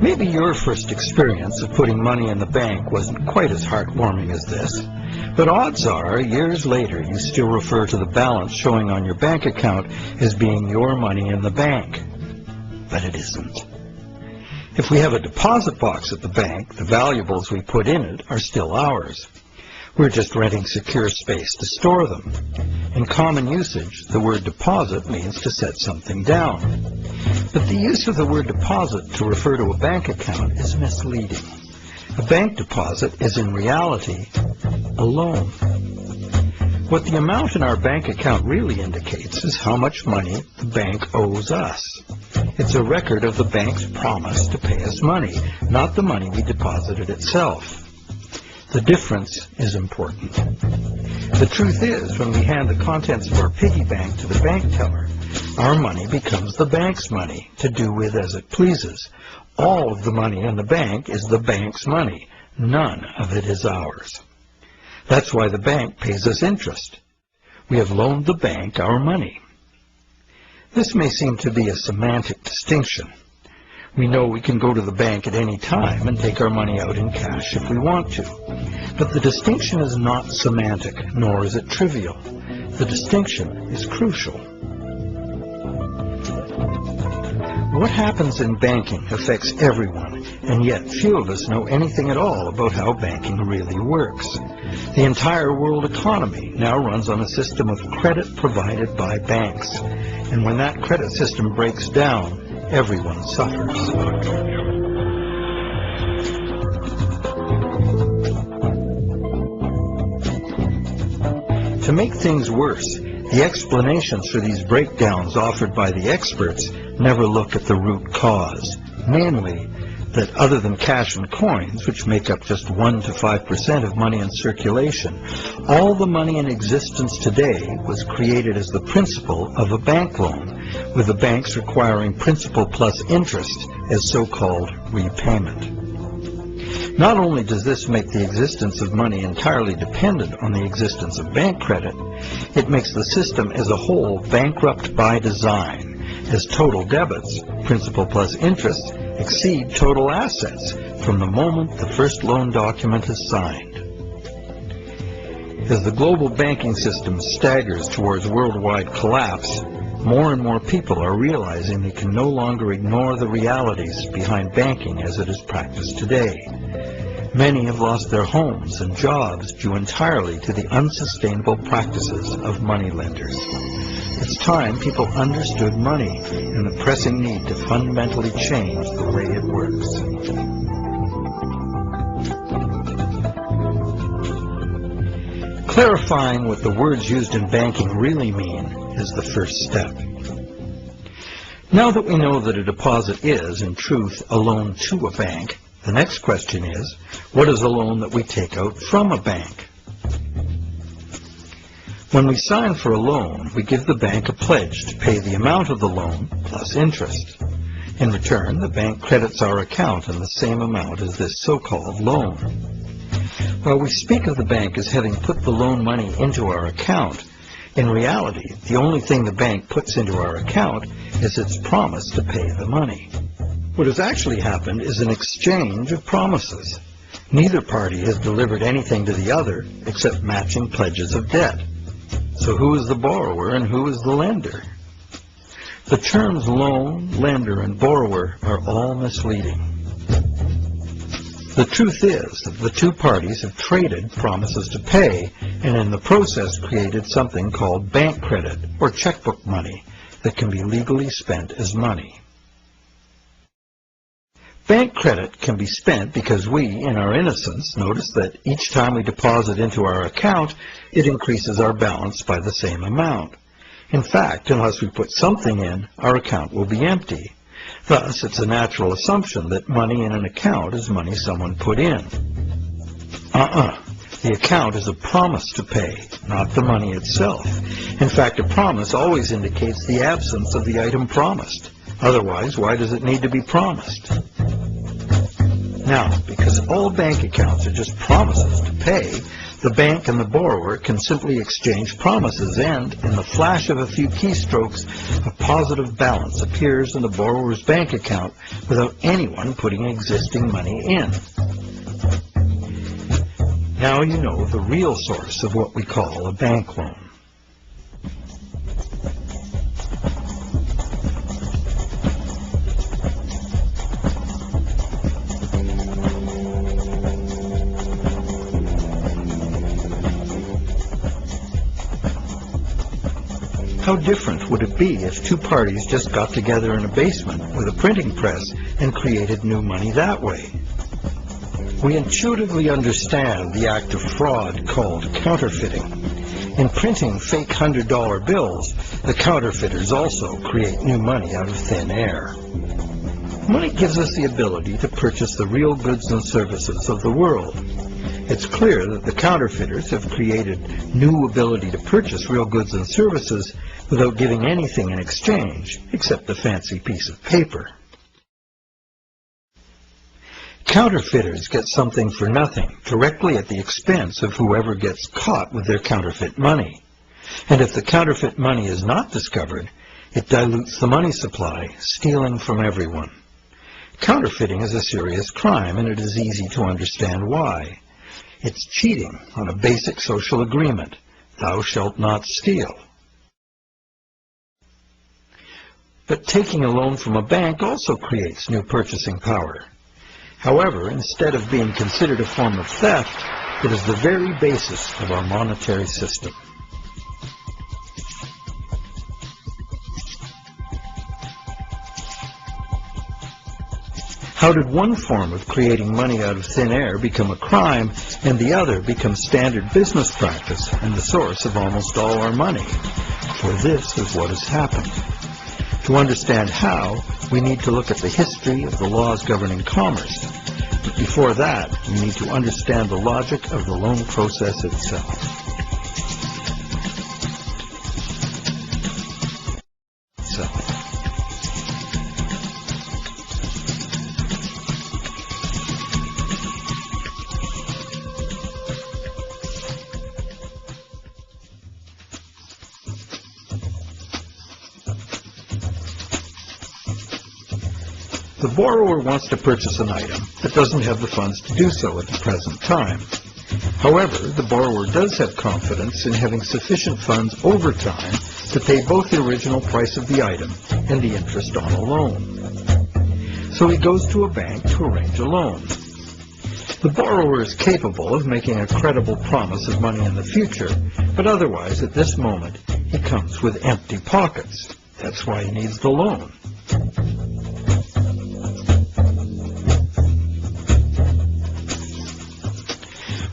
Maybe your first experience of putting money in the bank wasn't quite as heartwarming as this, but odds are, years later, you still refer to the balance showing on your bank account as being your money in the bank. But it isn't. If we have a deposit box at the bank, the valuables we put in it are still ours. We're just renting secure space to store them. In common usage, the word deposit means to set something down. But the use of the word deposit to refer to a bank account is misleading. A bank deposit is in reality a loan. What the amount in our bank account really indicates is how much money the bank owes us. It's a record of the bank's promise to pay us money, not the money we deposited itself. The difference is important. The truth is, when we hand the contents of our piggy bank to the bank teller, our money becomes the bank's money to do with as it pleases. All of the money in the bank is the bank's money. None of it is ours. That's why the bank pays us interest. We have loaned the bank our money. This may seem to be a semantic distinction. We know we can go to the bank at any time and take our money out in cash if we want to. But the distinction is not semantic, nor is it trivial. The distinction is crucial. What happens in banking affects everyone, and yet few of us know anything at all about how banking really works. The entire world economy now runs on a system of credit provided by banks, and when that credit system breaks down, everyone suffers. To make things worse, the explanations for these breakdowns offered by the experts never look at the root cause, namely that other than cash and coins, which make up just 1 to 5% of money in circulation, all the money in existence today was created as the principal of a bank loan, with the banks requiring principal plus interest as so-called repayment. Not only does this make the existence of money entirely dependent on the existence of bank credit, it makes the system as a whole bankrupt by design, as total debits, principal plus interest, exceed total assets from the moment the first loan document is signed. As the global banking system staggers towards worldwide collapse, more and more people are realizing they can no longer ignore the realities behind banking as it is practiced today. Many have lost their homes and jobs due entirely to the unsustainable practices of moneylenders. It's time people understood money and the pressing need to fundamentally change the way it works. Clarifying what the words used in banking really mean is the first step. Now that we know that a deposit is, in truth, a loan to a bank, the next question is, what is a loan that we take out from a bank? When we sign for a loan, we give the bank a pledge to pay the amount of the loan plus interest. In return, the bank credits our account in the same amount as this so-called loan. While we speak of the bank as having put the loan money into our account, in reality, the only thing the bank puts into our account is its promise to pay the money. What has actually happened is an exchange of promises. Neither party has delivered anything to the other except matching pledges of debt. So who is the borrower and who is the lender? The terms loan, lender, and borrower are all misleading. The truth is that the two parties have traded promises to pay and in the process created something called bank credit or checkbook money that can be legally spent as money. Bank credit can be spent because we, in our innocence, notice that each time we deposit into our account, it increases our balance by the same amount. In fact, unless we put something in, our account will be empty. Thus, it's a natural assumption that money in an account is money someone put in. The account is a promise to pay, not the money itself. In fact, a promise always indicates the absence of the item promised. Otherwise, why does it need to be promised? Now, because all bank accounts are just promises to pay, the bank and the borrower can simply exchange promises and, in the flash of a few keystrokes, a positive balance appears in the borrower's bank account without anyone putting existing money in. Now you know the real source of what we call a bank loan. How different would it be if two parties just got together in a basement with a printing press and created new money that way? We intuitively understand the act of fraud called counterfeiting. In printing fake $100 bills, the counterfeiters also create new money out of thin air. Money gives us the ability to purchase the real goods and services of the world. It's clear that the counterfeiters have created new ability to purchase real goods and services without giving anything in exchange, except a fancy piece of paper. Counterfeiters get something for nothing, directly at the expense of whoever gets caught with their counterfeit money. And if the counterfeit money is not discovered, it dilutes the money supply, stealing from everyone. Counterfeiting is a serious crime, and it is easy to understand why. It's cheating on a basic social agreement, thou shalt not steal. But taking a loan from a bank also creates new purchasing power. However, instead of being considered a form of theft, it is the very basis of our monetary system. How did one form of creating money out of thin air become a crime and the other become standard business practice and the source of almost all our money? For this is what has happened. To understand how, we need to look at the history of the laws governing commerce. But before that, we need to understand the logic of the loan process itself. The borrower wants to purchase an item but doesn't have the funds to do so at the present time. However, the borrower does have confidence in having sufficient funds over time to pay both the original price of the item and the interest on a loan. So he goes to a bank to arrange a loan. The borrower is capable of making a credible promise of money in the future, but otherwise at this moment he comes with empty pockets. That's why he needs the loan.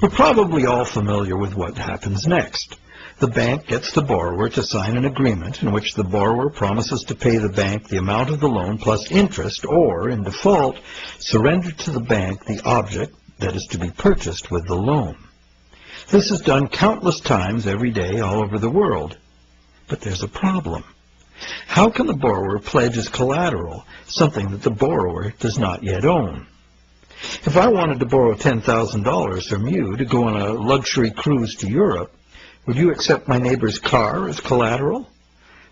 We're probably all familiar with what happens next. The bank gets the borrower to sign an agreement in which the borrower promises to pay the bank the amount of the loan plus interest or, in default, surrender to the bank the object that is to be purchased with the loan. This is done countless times every day all over the world. But there's a problem. How can the borrower pledge as collateral something that the borrower does not yet own? If I wanted to borrow $10,000 from you to go on a luxury cruise to Europe, would you accept my neighbor's car as collateral?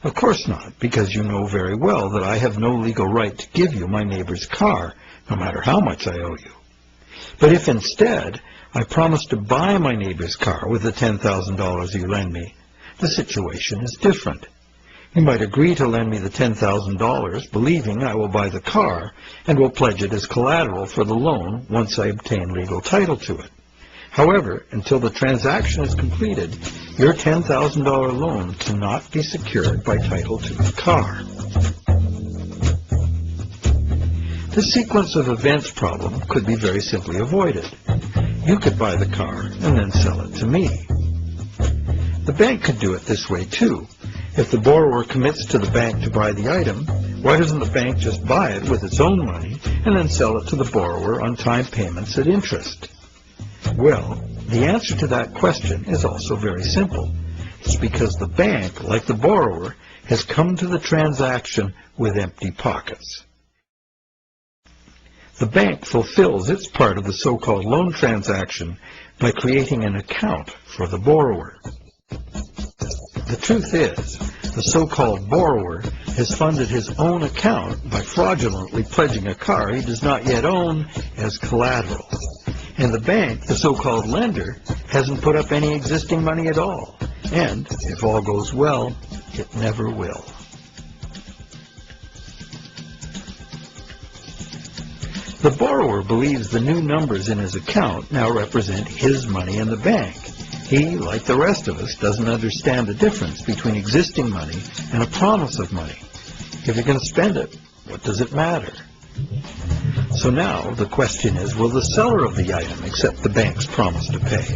Of course not, because you know very well that I have no legal right to give you my neighbor's car, no matter how much I owe you. But if instead I promise to buy my neighbor's car with the $10,000 you lend me, the situation is different. You might agree to lend me the $10,000, believing I will buy the car and will pledge it as collateral for the loan once I obtain legal title to it. However, until the transaction is completed, your $10,000 loan cannot be secured by title to the car. This sequence of events problem could be very simply avoided. You could buy the car and then sell it to me. The bank could do it this way too. If the borrower commits to the bank to buy the item, why doesn't the bank just buy it with its own money and then sell it to the borrower on time payments at interest? Well, the answer to that question is also very simple. It's because the bank, like the borrower, has come to the transaction with empty pockets. The bank fulfills its part of the so-called loan transaction by creating an account for the borrower. The truth is, the so-called borrower has funded his own account by fraudulently pledging a car he does not yet own as collateral. And the bank, the so-called lender, hasn't put up any existing money at all. And, if all goes well, it never will. The borrower believes the new numbers in his account now represent his money in the bank. He, like the rest of us, doesn't understand the difference between existing money and a promise of money. If you're going to spend it, what does it matter? So now the question is, will the seller of the item accept the bank's promise to pay?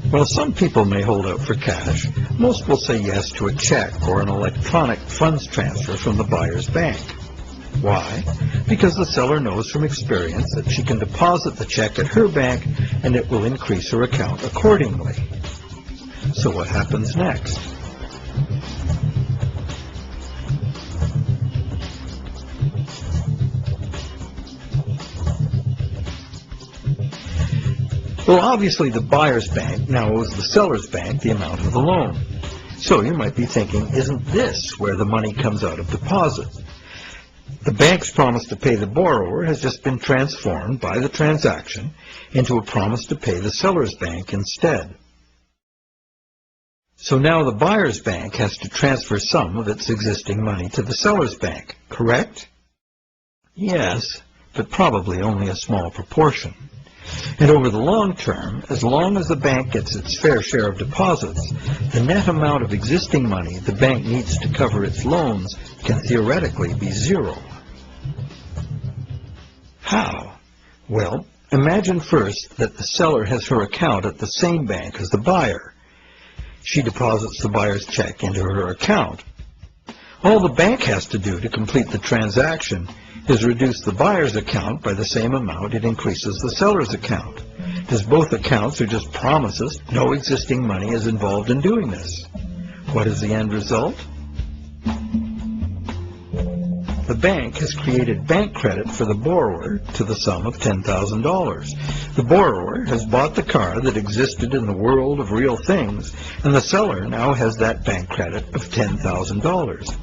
While some people may hold out for cash, most will say yes to a check or an electronic funds transfer from the buyer's bank. Why? Because the seller knows from experience that she can deposit the check at her bank and it will increase her account accordingly. So what happens next? Well, obviously the buyer's bank now owes the seller's bank the amount of the loan. So you might be thinking, isn't this where the money comes out of deposit? The bank's promise to pay the borrower has just been transformed by the transaction into a promise to pay the seller's bank instead. So now the buyer's bank has to transfer some of its existing money to the seller's bank, correct? Yes, but probably only a small proportion. And over the long term, as long as the bank gets its fair share of deposits, the net amount of existing money the bank needs to cover its loans can theoretically be zero. How? Well, imagine first that the seller has her account at the same bank as the buyer. She deposits the buyer's check into her account. All the bank has to do to complete the transaction is reduce the buyer's account by the same amount it increases the seller's account. As both accounts are just promises, no existing money is involved in doing this. What is the end result? The bank has created bank credit for the borrower to the sum of $10,000. The borrower has bought the car that existed in the world of real things, and the seller now has that bank credit of $10,000.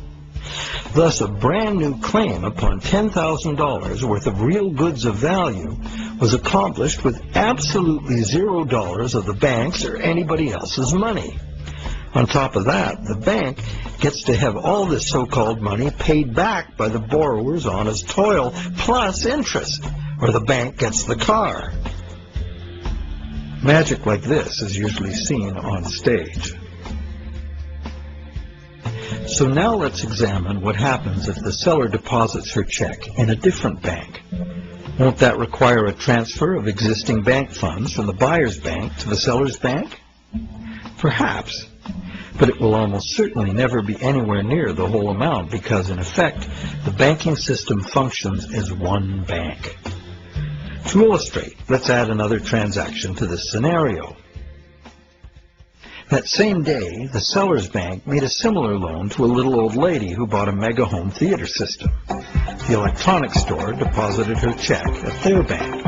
Thus, a brand new claim upon $10,000 worth of real goods of value was accomplished with absolutely $0 of the bank's or anybody else's money. On top of that, the bank gets to have all this so-called money paid back by the borrower's honest toil, plus interest, or the bank gets the car. Magic like this is usually seen on stage. So now let's examine what happens if the seller deposits her check in a different bank. Won't that require a transfer of existing bank funds from the buyer's bank to the seller's bank? Perhaps, but it will almost certainly never be anywhere near the whole amount because, in effect, the banking system functions as one bank. To illustrate, let's add another transaction to this scenario. That same day, the seller's bank made a similar loan to a little old lady who bought a mega home theater system. The electronics store deposited her check at their bank.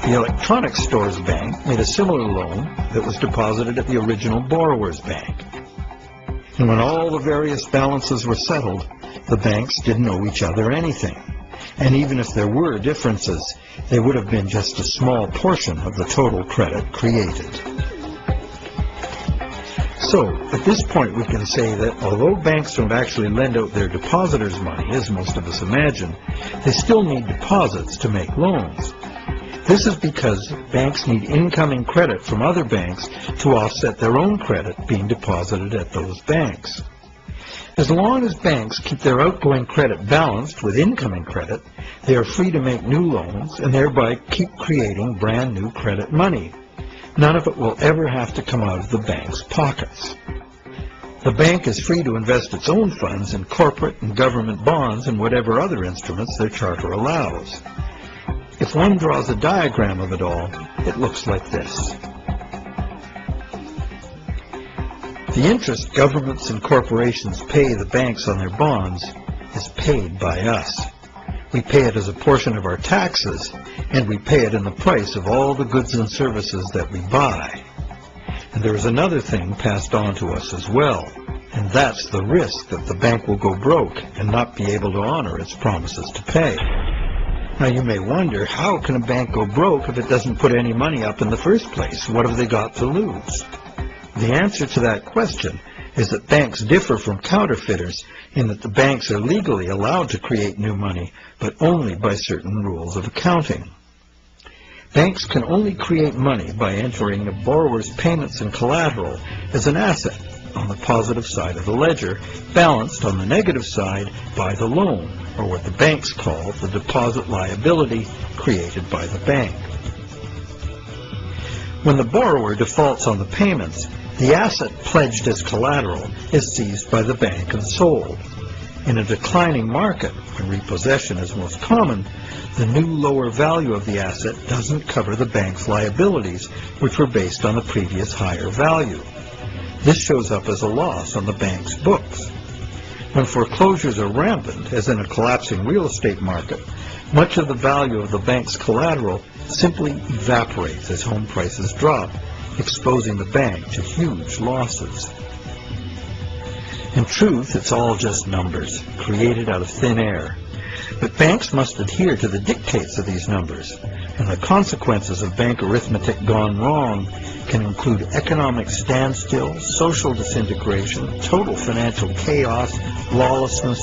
The electronics store's bank made a similar loan that was deposited at the original borrower's bank. And when all the various balances were settled, the banks didn't owe each other anything. And even if there were differences, they would have been just a small portion of the total credit created. So, at this point we can say that although banks don't actually lend out their depositors' money, as most of us imagine, they still need deposits to make loans. This is because banks need incoming credit from other banks to offset their own credit being deposited at those banks. As long as banks keep their outgoing credit balanced with incoming credit, they are free to make new loans and thereby keep creating brand new credit money. None of it will ever have to come out of the bank's pockets. The bank is free to invest its own funds in corporate and government bonds and whatever other instruments their charter allows. If one draws a diagram of it all, it looks like this. The interest governments and corporations pay the banks on their bonds is paid by us. We pay it as a portion of our taxes, and we pay it in the price of all the goods and services that we buy. And there is another thing passed on to us as well, and that's the risk that the bank will go broke and not be able to honor its promises to pay. Now you may wonder, how can a bank go broke if it doesn't put any money up in the first place? What have they got to lose? The answer to that question is that banks differ from counterfeiters in that the banks are legally allowed to create new money, but only by certain rules of accounting. Banks can only create money by entering a borrower's payments and collateral as an asset on the positive side of the ledger, balanced on the negative side by the loan, or what the banks call the deposit liability created by the bank. When the borrower defaults on the payments, the asset pledged as collateral is seized by the bank and sold. In a declining market, when repossession is most common, the new lower value of the asset doesn't cover the bank's liabilities, which were based on the previous higher value. This shows up as a loss on the bank's books. When foreclosures are rampant, as in a collapsing real estate market, much of the value of the bank's collateral simply evaporates as home prices drop, exposing the bank to huge losses. In truth, it's all just numbers, created out of thin air. But banks must adhere to the dictates of these numbers, and the consequences of bank arithmetic gone wrong can include economic standstill, social disintegration, total financial chaos, lawlessness,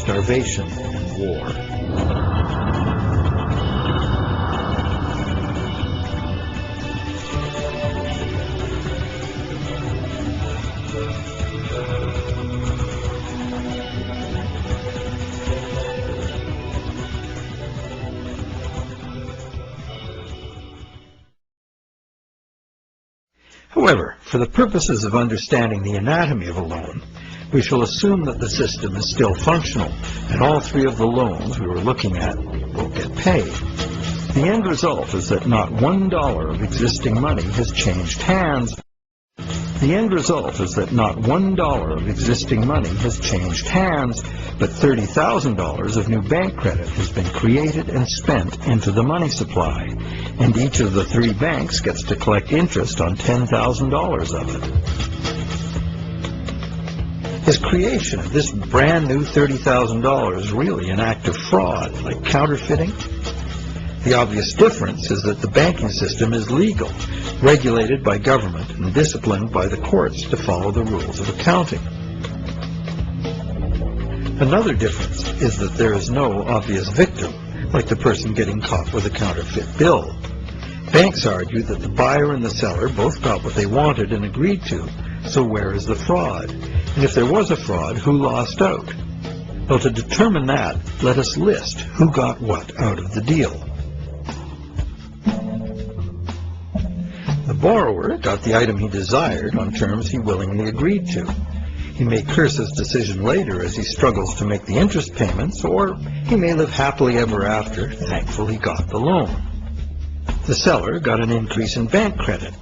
starvation, and war. However, for the purposes of understanding the anatomy of a loan, we shall assume that the system is still functional, and all three of the loans we were looking at will get paid. The end result is that not $1 of existing money has changed hands. The end result is that not $1 of existing money has changed hands, but $30,000 of new bank credit has been created and spent into the money supply, and each of the three banks gets to collect interest on $10,000 of it. Is creation of this brand new $30,000 really an act of fraud, like counterfeiting? The obvious difference is that the banking system is legal, regulated by government, and disciplined by the courts to follow the rules of accounting. Another difference is that there is no obvious victim, like the person getting caught with a counterfeit bill. Banks argue that the buyer and the seller both got what they wanted and agreed to, so where is the fraud? And if there was a fraud, who lost out? Well, to determine that, let us list who got what out of the deal. The borrower got the item he desired on terms he willingly agreed to. He may curse his decision later as he struggles to make the interest payments, or he may live happily ever after, thankful he got the loan. The seller got an increase in bank credit,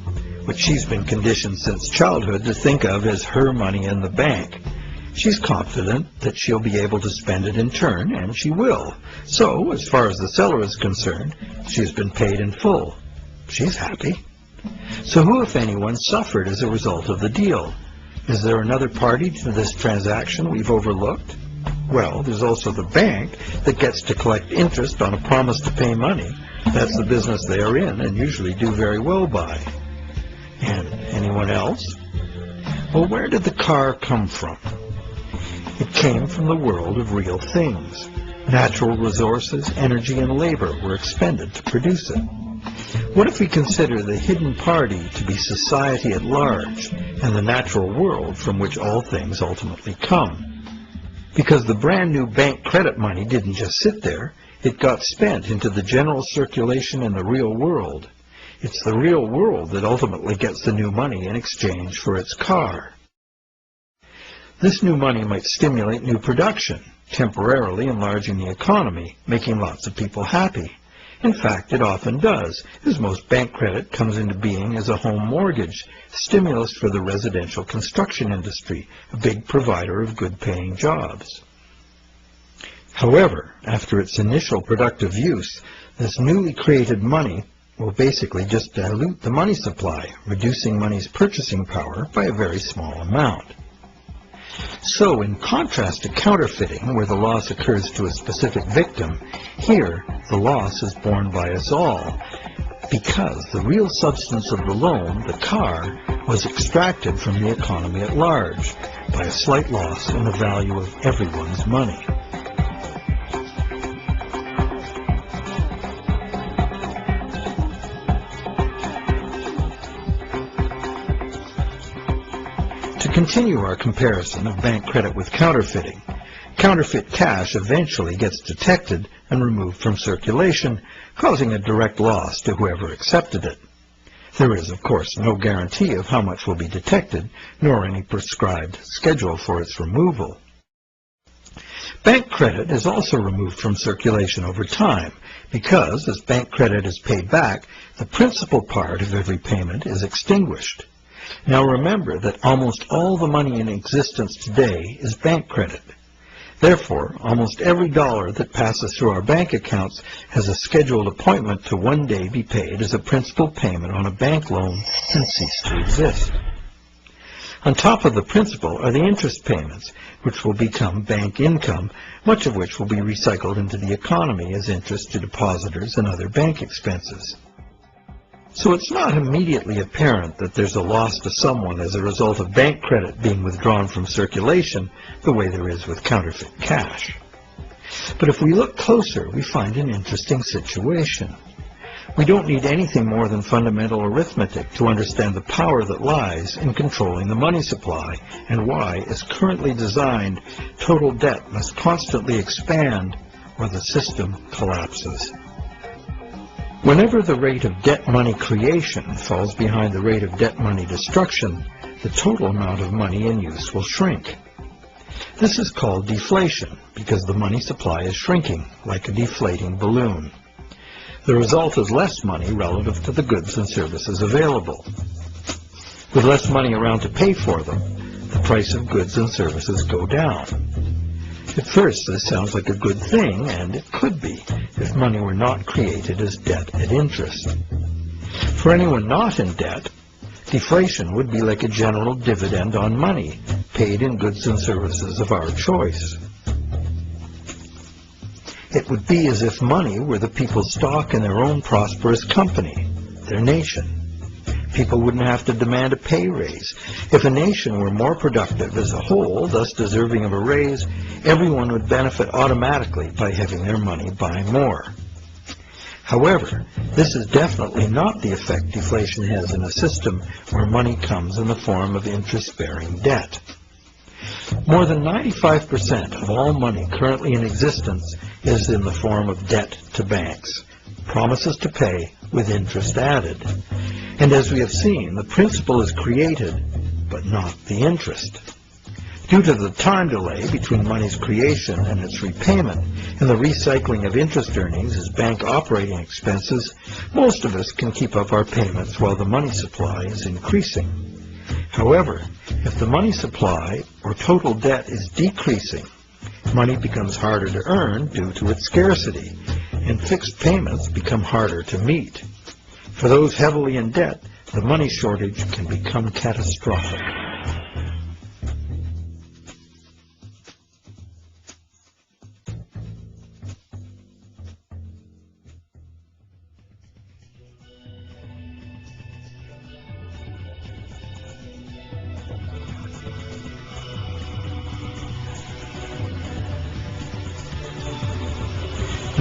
which she's been conditioned since childhood to think of as her money in the bank. She's confident that she'll be able to spend it in turn, and she will. So, as far as the seller is concerned, she's been paid in full. She's happy. So who, if anyone, suffered as a result of the deal? Is there another party to this transaction we've overlooked? Well, there's also the bank that gets to collect interest on a promise to pay money. That's the business they are in and usually do very well by. And anyone else? Well, where did the car come from? It came from the world of real things. Natural resources, energy, and labor were expended to produce it. What if we consider the hidden party to be society at large and the natural world from which all things ultimately come? Because the brand new bank credit money didn't just sit there, it got spent into the general circulation in the real world. It's the real world that ultimately gets the new money in exchange for its car. This new money might stimulate new production, temporarily enlarging the economy, making lots of people happy. In fact, it often does, as most bank credit comes into being as a home mortgage, stimulus for the residential construction industry, a big provider of good-paying jobs. However, after its initial productive use, this newly created money will basically just dilute the money supply, reducing money's purchasing power by a very small amount. So, in contrast to counterfeiting, where the loss occurs to a specific victim, here the loss is borne by us all, because the real substance of the loan, the car, was extracted from the economy at large by a slight loss in the value of everyone's money. To continue our comparison of bank credit with counterfeiting, counterfeit cash eventually gets detected and removed from circulation, causing a direct loss to whoever accepted it. There is, of course, no guarantee of how much will be detected, nor any prescribed schedule for its removal. Bank credit is also removed from circulation over time because, as bank credit is paid back, the principal part of every payment is extinguished. Now remember that almost all the money in existence today is bank credit. Therefore, almost every dollar that passes through our bank accounts has a scheduled appointment to one day be paid as a principal payment on a bank loan and cease to exist. On top of the principal are the interest payments, which will become bank income, much of which will be recycled into the economy as interest to depositors and other bank expenses. So it's not immediately apparent that there's a loss to someone as a result of bank credit being withdrawn from circulation the way there is with counterfeit cash. But if we look closer, we find an interesting situation. We don't need anything more than fundamental arithmetic to understand the power that lies in controlling the money supply and why, as currently designed, total debt must constantly expand or the system collapses. Whenever the rate of debt money creation falls behind the rate of debt money destruction, the total amount of money in use will shrink. This is called deflation because the money supply is shrinking like a deflating balloon. The result is less money relative to the goods and services available. With less money around to pay for them, the price of goods and services go down. At first, this sounds like a good thing, and it could be, if money were not created as debt at interest. For anyone not in debt, deflation would be like a general dividend on money, paid in goods and services of our choice. It would be as if money were the people's stock in their own prosperous company, their nation. People wouldn't have to demand a pay raise. If a nation were more productive as a whole, thus deserving of a raise, everyone would benefit automatically by having their money buy more. However, this is definitely not the effect deflation has in a system where money comes in the form of interest-bearing debt. More than 95% of all money currently in existence is in the form of debt to banks, promises to pay with interest added. And as we have seen, the principal is created, but not the interest. Due to the time delay between money's creation and its repayment and the recycling of interest earnings as bank operating expenses, most of us can keep up our payments while the money supply is increasing. However, if the money supply or total debt is decreasing, money becomes harder to earn due to its scarcity, and fixed payments become harder to meet. For those heavily in debt, the money shortage can become catastrophic.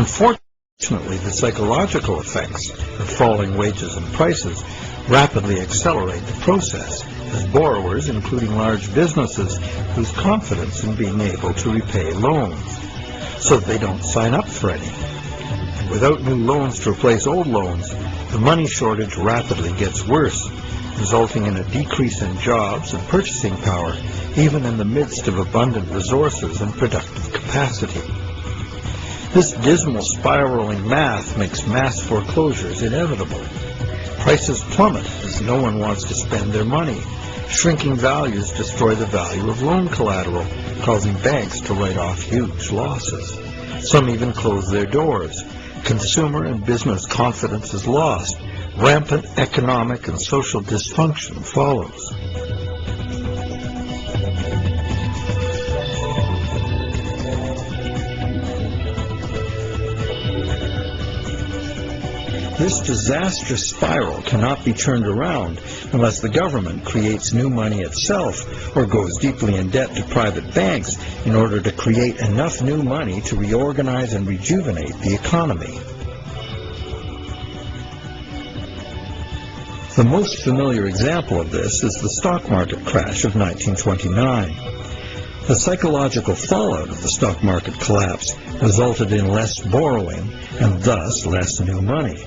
Unfortunately, the psychological effects of falling wages and prices rapidly accelerate the process, as borrowers, including large businesses, lose confidence in being able to repay loans, so that they don't sign up for any. Without new loans to replace old loans, the money shortage rapidly gets worse, resulting in a decrease in jobs and purchasing power, even in the midst of abundant resources and productive capacity. This dismal spiraling math makes mass foreclosures inevitable. Prices plummet as no one wants to spend their money. Shrinking values destroy the value of loan collateral, causing banks to write off huge losses. Some even close their doors. Consumer and business confidence is lost. Rampant economic and social dysfunction follows. This disastrous spiral cannot be turned around unless the government creates new money itself or goes deeply in debt to private banks in order to create enough new money to reorganize and rejuvenate the economy. The most familiar example of this is the stock market crash of 1929. The psychological fallout of the stock market collapse resulted in less borrowing and thus less new money.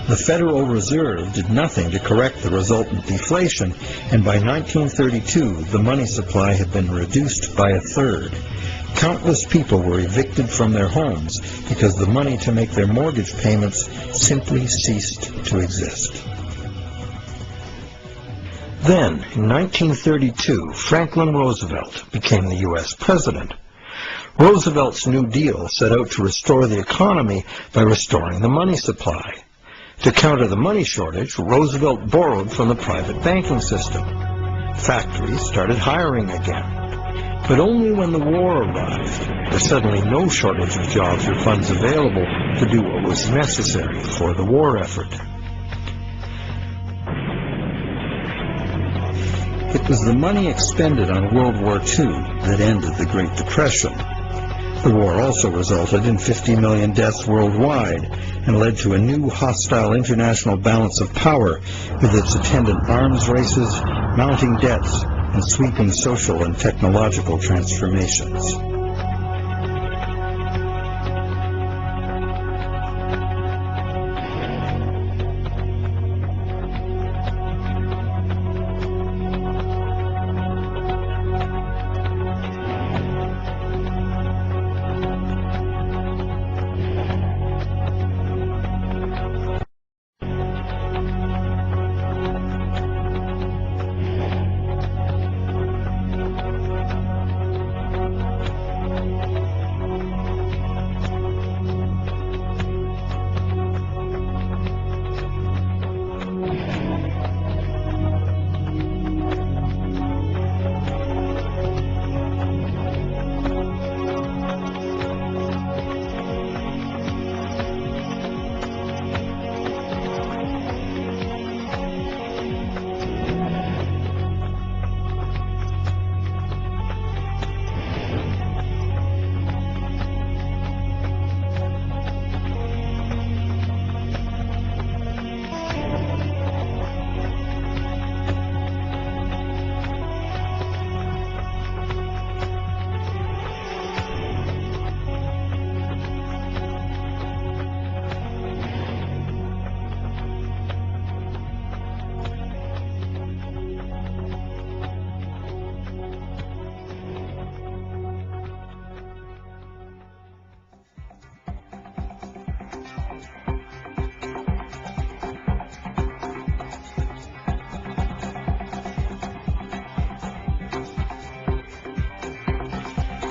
The Federal Reserve did nothing to correct the resultant deflation, and by 1932 the money supply had been reduced by a third. Countless people were evicted from their homes because the money to make their mortgage payments simply ceased to exist. Then, in 1932, Franklin Roosevelt became the U.S. president. Roosevelt's New Deal set out to restore the economy by restoring the money supply. To counter the money shortage, Roosevelt borrowed from the private banking system. Factories started hiring again. But only when the war arrived, there was suddenly no shortage of jobs or funds available to do what was necessary for the war effort. It was the money expended on World War II that ended the Great Depression. The war also resulted in 50 million deaths worldwide and led to a new hostile international balance of power with its attendant arms races, mounting debts, and sweeping social and technological transformations.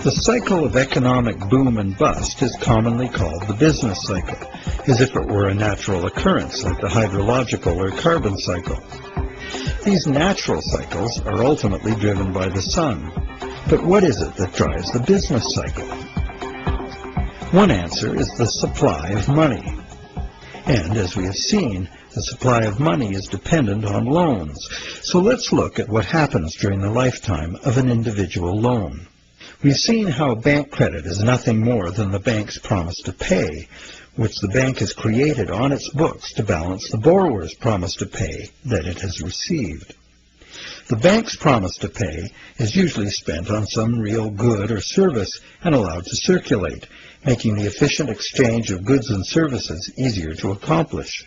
The cycle of economic boom and bust is commonly called the business cycle, as if it were a natural occurrence like the hydrological or carbon cycle. These natural cycles are ultimately driven by the sun. But what is it that drives the business cycle? One answer is the supply of money. And as we have seen, the supply of money is dependent on loans. So let's look at what happens during the lifetime of an individual loan. We've seen how bank credit is nothing more than the bank's promise to pay, which the bank has created on its books to balance the borrower's promise to pay that it has received. The bank's promise to pay is usually spent on some real good or service and allowed to circulate, making the efficient exchange of goods and services easier to accomplish.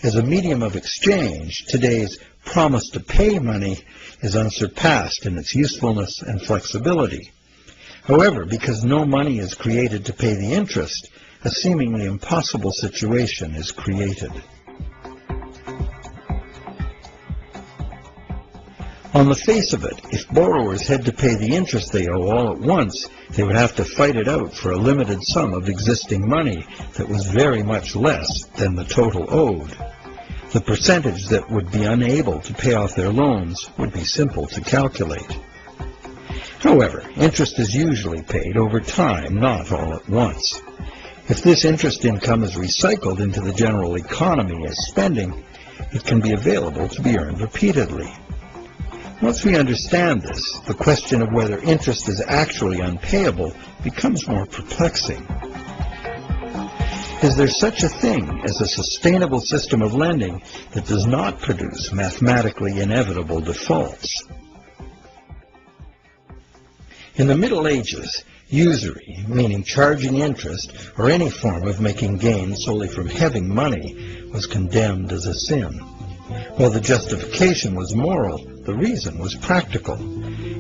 As a medium of exchange, today's promise to pay money is unsurpassed in its usefulness and flexibility. However, because no money is created to pay the interest, a seemingly impossible situation is created. On the face of it, if borrowers had to pay the interest they owe all at once, they would have to fight it out for a limited sum of existing money that was very much less than the total owed. The percentage that would be unable to pay off their loans would be simple to calculate. However, interest is usually paid over time, not all at once. If this interest income is recycled into the general economy as spending, it can be available to be earned repeatedly. Once we understand this, the question of whether interest is actually unpayable becomes more perplexing. Is there such a thing as a sustainable system of lending that does not produce mathematically inevitable defaults? In the Middle Ages, usury, meaning charging interest or any form of making gains solely from having money, was condemned as a sin. While the justification was moral, the reason was practical.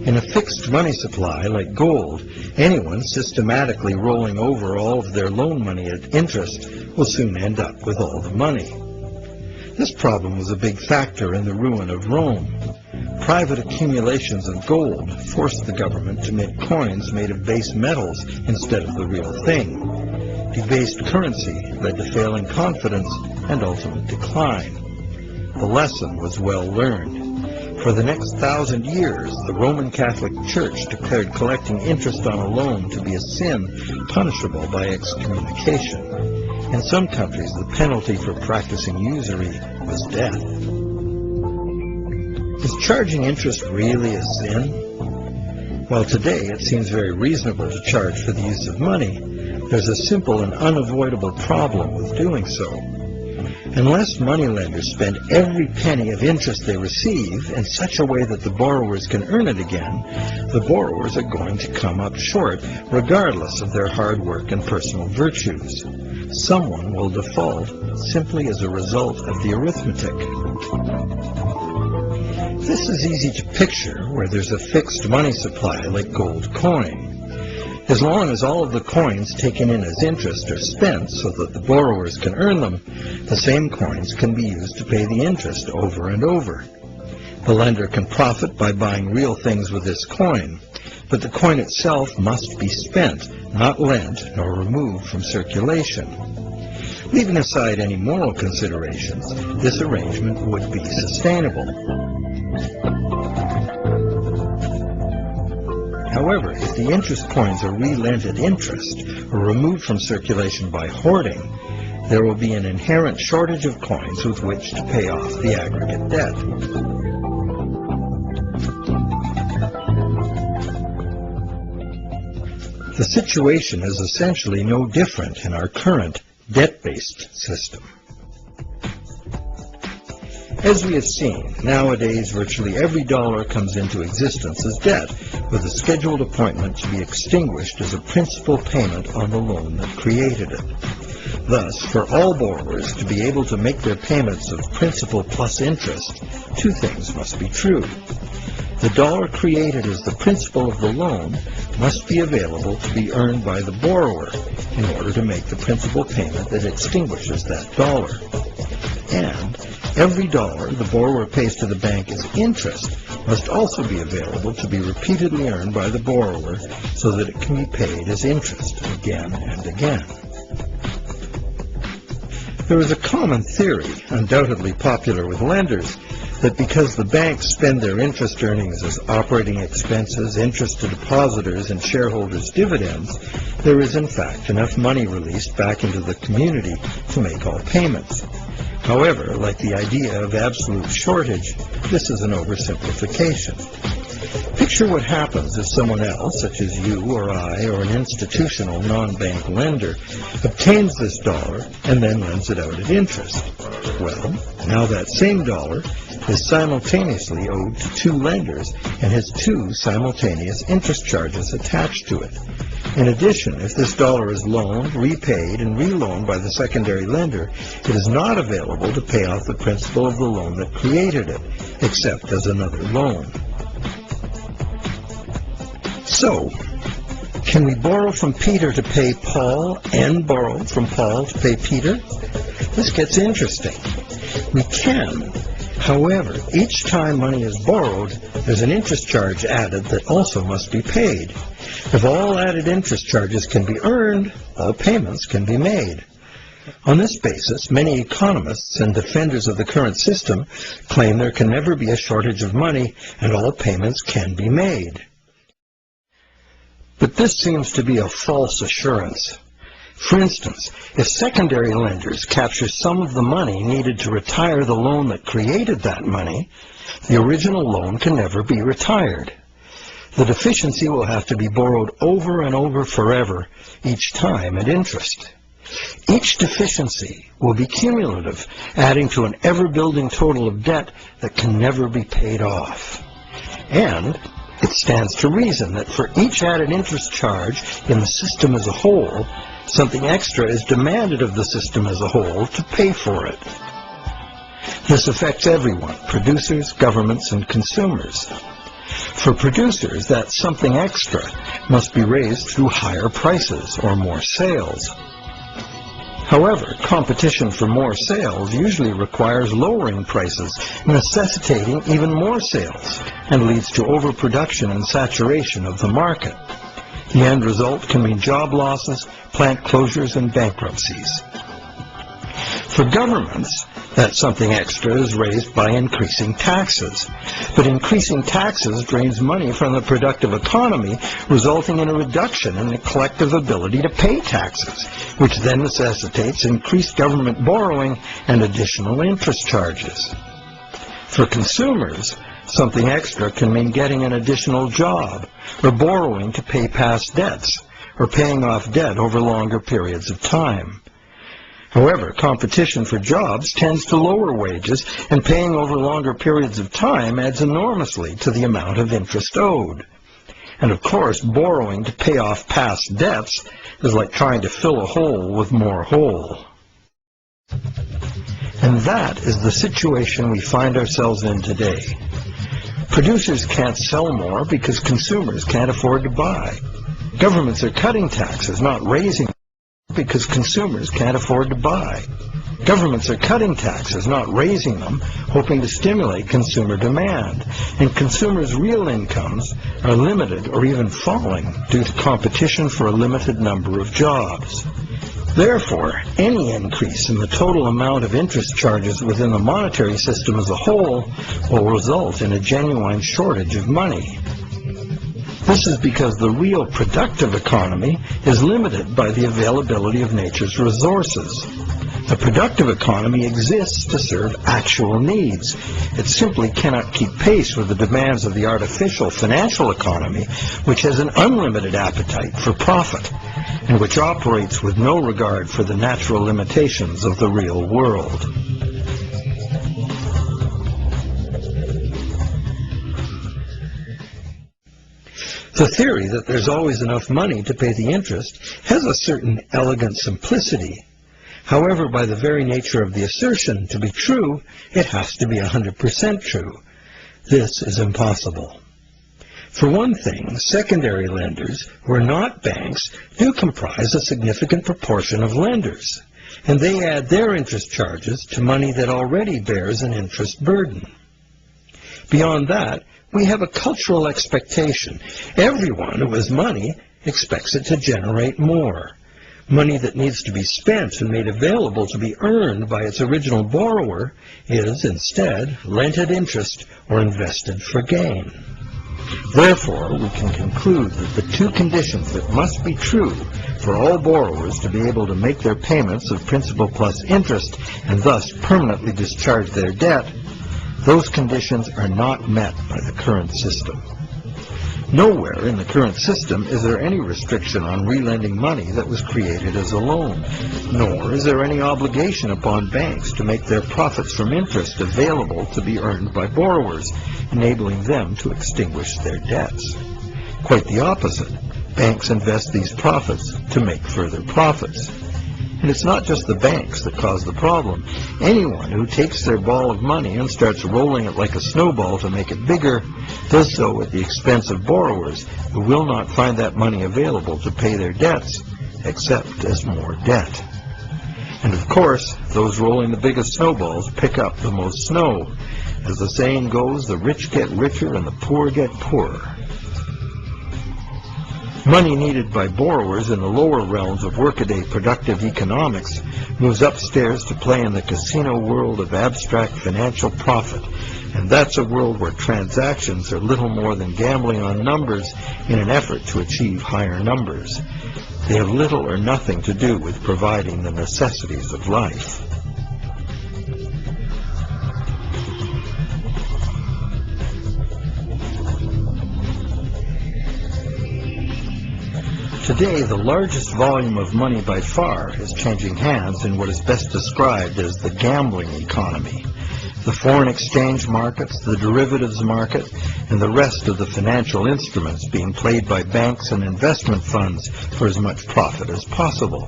In a fixed money supply like gold, anyone systematically rolling over all of their loan money at interest will soon end up with all the money. This problem was a big factor in the ruin of Rome. Private accumulations of gold forced the government to make coins made of base metals instead of the real thing. Debased currency led to failing confidence and ultimate decline. The lesson was well learned. For the next 1,000 years, the Roman Catholic Church declared collecting interest on a loan to be a sin punishable by excommunication. In some countries, the penalty for practicing usury was death. Is charging interest really a sin? While today it seems very reasonable to charge for the use of money, there's a simple and unavoidable problem with doing so. Unless moneylenders spend every penny of interest they receive in such a way that the borrowers can earn it again, the borrowers are going to come up short, regardless of their hard work and personal virtues. Someone will default simply as a result of the arithmetic. This is easy to picture where there's a fixed money supply like gold coin. As long as all of the coins taken in as interest are spent so that the borrowers can earn them, the same coins can be used to pay the interest over and over. The lender can profit by buying real things with this coin, but the coin itself must be spent, not lent nor removed from circulation. Leaving aside any moral considerations, this arrangement would be sustainable. However, if the interest coins are re-lent at interest or removed from circulation by hoarding, there will be an inherent shortage of coins with which to pay off the aggregate debt. The situation is essentially no different in our current debt-based system. As we have seen, nowadays virtually every dollar comes into existence as debt, with a scheduled appointment to be extinguished as a principal payment on the loan that created it. Thus, for all borrowers to be able to make their payments of principal plus interest, two things must be true. The dollar created as the principal of the loan must be available to be earned by the borrower in order to make the principal payment that extinguishes that dollar. And every dollar the borrower pays to the bank as interest must also be available to be repeatedly earned by the borrower so that it can be paid as interest again and again. There is a common theory, undoubtedly popular with lenders, that because the banks spend their interest earnings as operating expenses, interest to depositors, and shareholders' dividends, there is in fact enough money released back into the community to make all payments. However, like the idea of absolute shortage, this is an oversimplification. Picture what happens if someone else, such as you or I or an institutional non-bank lender, obtains this dollar and then lends it out at interest. Well, now that same dollar is simultaneously owed to two lenders and has two simultaneous interest charges attached to it. In addition, if this dollar is loaned, repaid, and reloaned by the secondary lender, it is not available to pay off the principal of the loan that created it, except as another loan. So, can we borrow from Peter to pay Paul and borrow from Paul to pay Peter? This gets interesting. We can. However, each time money is borrowed, there's an interest charge added that also must be paid. If all added interest charges can be earned, all payments can be made. On this basis, many economists and defenders of the current system claim there can never be a shortage of money and all payments can be made. But this seems to be a false assurance. For instance, if secondary lenders capture some of the money needed to retire the loan that created that money, the original loan can never be retired. The deficiency will have to be borrowed over and over forever, each time at interest. Each deficiency will be cumulative, adding to an ever-building total of debt that can never be paid off. And it stands to reason that for each added interest charge in the system as a whole, something extra is demanded of the system as a whole to pay for it. This affects everyone, producers, governments, and consumers. For producers, that something extra must be raised through higher prices or more sales. However, competition for more sales usually requires lowering prices, necessitating even more sales, and leads to overproduction and saturation of the market. The end result can mean job losses, plant closures, and bankruptcies. For governments, that something extra is raised by increasing taxes. But increasing taxes drains money from the productive economy, resulting in a reduction in the collective ability to pay taxes, which then necessitates increased government borrowing and additional interest charges. For consumers, something extra can mean getting an additional job, or borrowing to pay past debts, or paying off debt over longer periods of time. However, competition for jobs tends to lower wages, and paying over longer periods of time adds enormously to the amount of interest owed. And of course, borrowing to pay off past debts is like trying to fill a hole with more hole. And that is the situation we find ourselves in today. Producers can't sell more because consumers can't afford to buy. Governments are cutting taxes, not raising them, because consumers can't afford to buy. Governments are cutting taxes, not raising them, hoping to stimulate consumer demand. And consumers' real incomes are limited or even falling due to competition for a limited number of jobs. Therefore, any increase in the total amount of interest charges within the monetary system as a whole will result in a genuine shortage of money. This is because the real productive economy is limited by the availability of nature's resources. The productive economy exists to serve actual needs. It simply cannot keep pace with the demands of the artificial financial economy, which has an unlimited appetite for profit, and which operates with no regard for the natural limitations of the real world. The theory that there's always enough money to pay the interest has a certain elegant simplicity. However, by the very nature of the assertion to be true, it has to be 100% true. This is impossible. For one thing, secondary lenders, who are not banks, do comprise a significant proportion of lenders, and they add their interest charges to money that already bears an interest burden. Beyond that, we have a cultural expectation. Everyone who has money expects it to generate more. Money that needs to be spent and made available to be earned by its original borrower is, instead, lent at interest or invested for gain. Therefore, we can conclude that the two conditions that must be true for all borrowers to be able to make their payments of principal plus interest and thus permanently discharge their debt, those conditions are not met by the current system. Nowhere in the current system is there any restriction on relending money that was created as a loan, nor is there any obligation upon banks to make their profits from interest available to be earned by borrowers, enabling them to extinguish their debts. Quite the opposite. Banks invest these profits to make further profits. And it's not just the banks that cause the problem. Anyone who takes their ball of money and starts rolling it like a snowball to make it bigger does so at the expense of borrowers who will not find that money available to pay their debts, except as more debt. And of course, those rolling the biggest snowballs pick up the most snow. As the saying goes, the rich get richer and the poor get poorer. Money needed by borrowers in the lower realms of workaday productive economics moves upstairs to play in the casino world of abstract financial profit, and that's a world where transactions are little more than gambling on numbers in an effort to achieve higher numbers. They have little or nothing to do with providing the necessities of life. Today, the largest volume of money by far is changing hands in what is best described as the gambling economy. The foreign exchange markets, the derivatives market, and the rest of the financial instruments being played by banks and investment funds for as much profit as possible.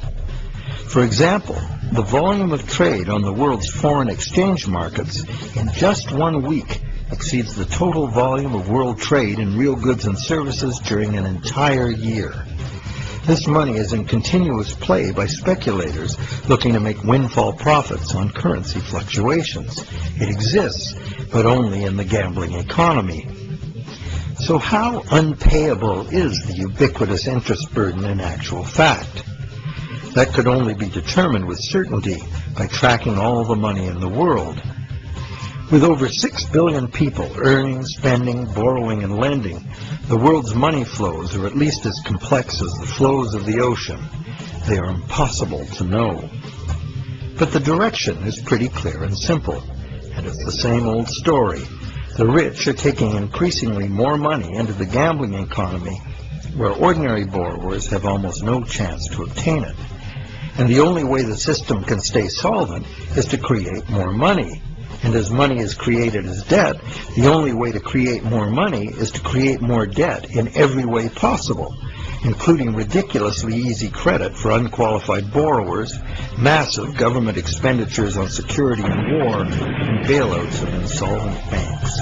For example, the volume of trade on the world's foreign exchange markets in just 1 week exceeds the total volume of world trade in real goods and services during an entire year. This money is in continuous play by speculators looking to make windfall profits on currency fluctuations. It exists, but only in the gambling economy. So how unpayable is the ubiquitous interest burden in actual fact? That could only be determined with certainty by tracking all the money in the world. With over 6 billion people earning, spending, borrowing, and lending, the world's money flows are at least as complex as the flows of the ocean. They are impossible to know. But the direction is pretty clear and simple, and it's the same old story. The rich are taking increasingly more money into the gambling economy, where ordinary borrowers have almost no chance to obtain it. And the only way the system can stay solvent is to create more money. And as money is created as debt, the only way to create more money is to create more debt in every way possible, including ridiculously easy credit for unqualified borrowers, massive government expenditures on security and war, and bailouts of insolvent banks.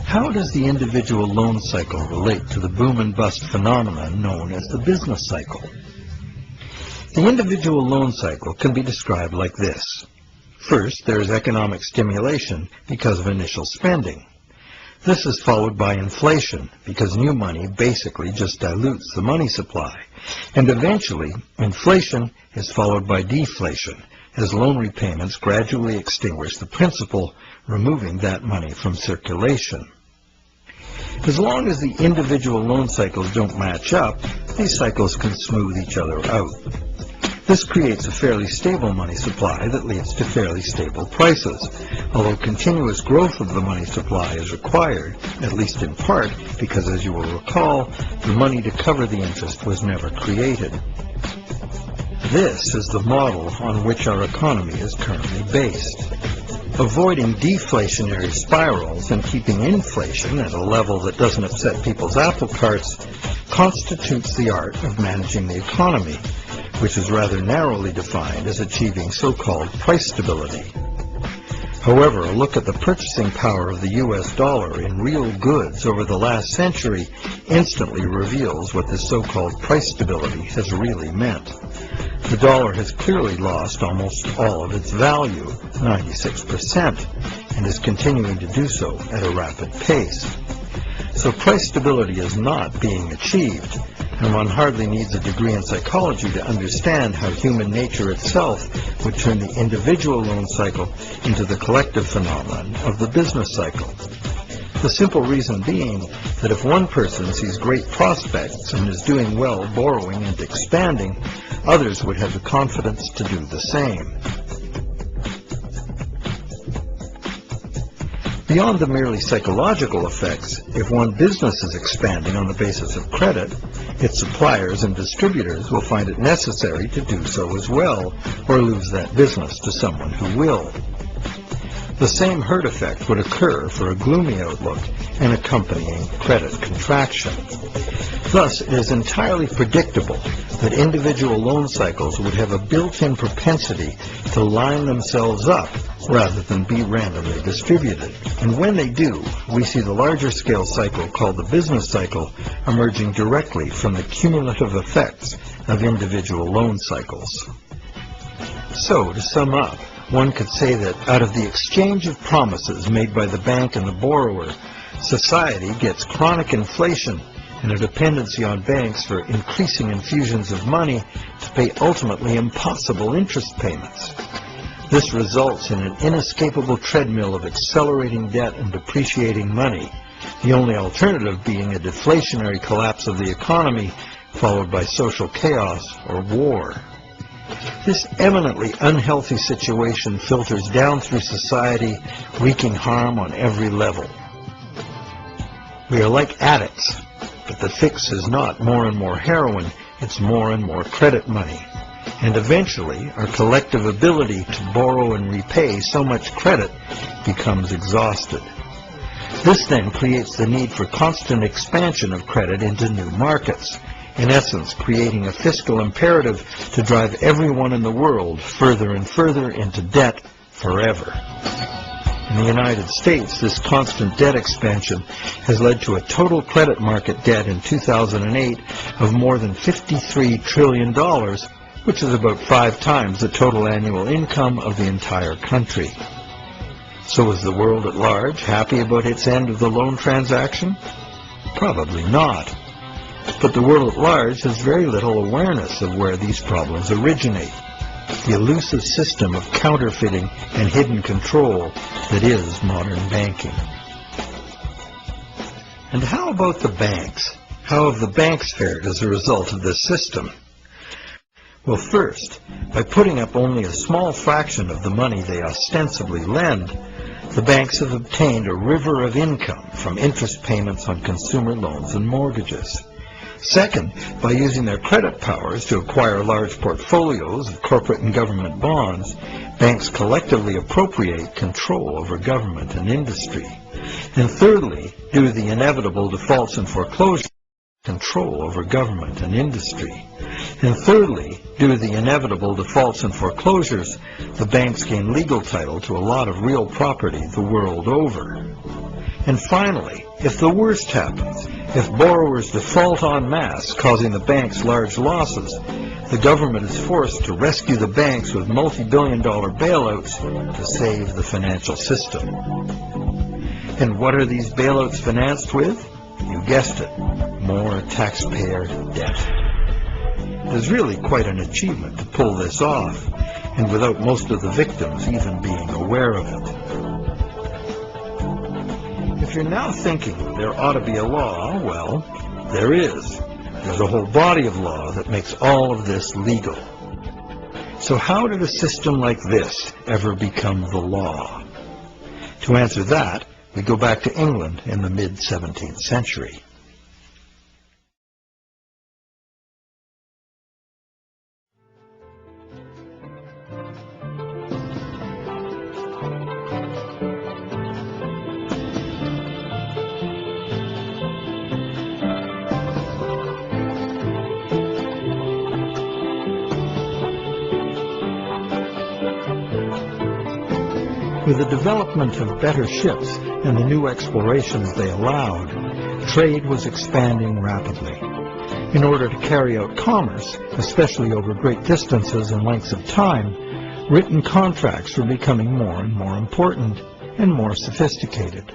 How does the individual loan cycle relate to the boom and bust phenomenon known as the business cycle? The individual loan cycle can be described like this. First, there is economic stimulation because of initial spending. This is followed by inflation because new money basically just dilutes the money supply. And eventually, inflation is followed by deflation as loan repayments gradually extinguish the principal, removing that money from circulation. As long as the individual loan cycles don't match up, these cycles can smooth each other out. This creates a fairly stable money supply that leads to fairly stable prices, although continuous growth of the money supply is required, at least in part, because as you will recall, the money to cover the interest was never created. This is the model on which our economy is currently based. Avoiding deflationary spirals and keeping inflation at a level that doesn't upset people's apple carts constitutes the art of managing the economy, which is rather narrowly defined as achieving so-called price stability. However, a look at the purchasing power of the U.S. dollar in real goods over the last century instantly reveals what this so-called price stability has really meant. The dollar has clearly lost almost all of its value, 96%, and is continuing to do so at a rapid pace. So price stability is not being achieved, and one hardly needs a degree in psychology to understand how human nature itself would turn the individual loan cycle into the collective phenomenon of the business cycle. The simple reason being that if one person sees great prospects and is doing well borrowing and expanding, others would have the confidence to do the same. Beyond the merely psychological effects, if one business is expanding on the basis of credit, its suppliers and distributors will find it necessary to do so as well, or lose that business to someone who will. The same herd effect would occur for a gloomy outlook and accompanying credit contraction. Thus, it is entirely predictable that individual loan cycles would have a built-in propensity to line themselves up rather than be randomly distributed. And when they do, we see the larger scale cycle called the business cycle emerging directly from the cumulative effects of individual loan cycles. So, to sum up, one could say that out of the exchange of promises made by the bank and the borrower, society gets chronic inflation and a dependency on banks for increasing infusions of money to pay ultimately impossible interest payments. This results in an inescapable treadmill of accelerating debt and depreciating money, the only alternative being a deflationary collapse of the economy followed by social chaos or war. This eminently unhealthy situation filters down through society, wreaking harm on every level. We are like addicts, but the fix is not more and more heroin, it's more and more credit money. And eventually, our collective ability to borrow and repay so much credit becomes exhausted. This then creates the need for constant expansion of credit into new markets, in essence creating a fiscal imperative to drive everyone in the world further and further into debt forever. In the United States, this constant debt expansion has led to a total credit market debt in 2008 of more than $53 trillion, which is about 5 times the total annual income of the entire country. So is the world at large happy about its end of the loan transaction? Probably not. But the world at large has very little awareness of where these problems originate, the elusive system of counterfeiting and hidden control that is modern banking. And how about the banks? How have the banks fared as a result of this system? Well, first, by putting up only a small fraction of the money they ostensibly lend, the banks have obtained a river of income from interest payments on consumer loans and mortgages. Second, by using their credit powers to acquire large portfolios of corporate and government bonds, banks collectively appropriate control over government and industry. And thirdly, due to the inevitable defaults and foreclosures, control over government and industry. And thirdly, due to the inevitable defaults and foreclosures, the banks gain legal title to a lot of real property the world over. And finally, if the worst happens, if borrowers default en masse, causing the banks large losses, the government is forced to rescue the banks with multi-billion-dollar bailouts to save the financial system. And what are these bailouts financed with? You guessed it, more taxpayer debt. It is really quite an achievement to pull this off, and without most of the victims even being aware of it. If you're now thinking there ought to be a law, well, there is. There's a whole body of law that makes all of this legal. So how did a system like this ever become the law? To answer that, we go back to England in the mid-17th century. With the development of better ships and the new explorations they allowed, trade was expanding rapidly. In order to carry out commerce, especially over great distances and lengths of time, written contracts were becoming more and more important and more sophisticated.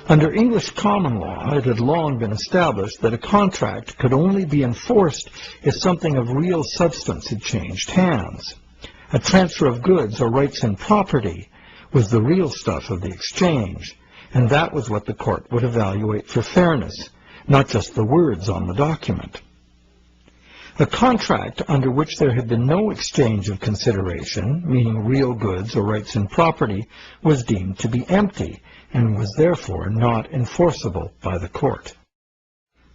Under English common law, it had long been established that a contract could only be enforced if something of real substance had changed hands. A transfer of goods or rights and property was the real stuff of the exchange, and that was what the court would evaluate for fairness, not just the words on the document. A contract under which there had been no exchange of consideration, meaning real goods or rights in property, was deemed to be empty and was therefore not enforceable by the court.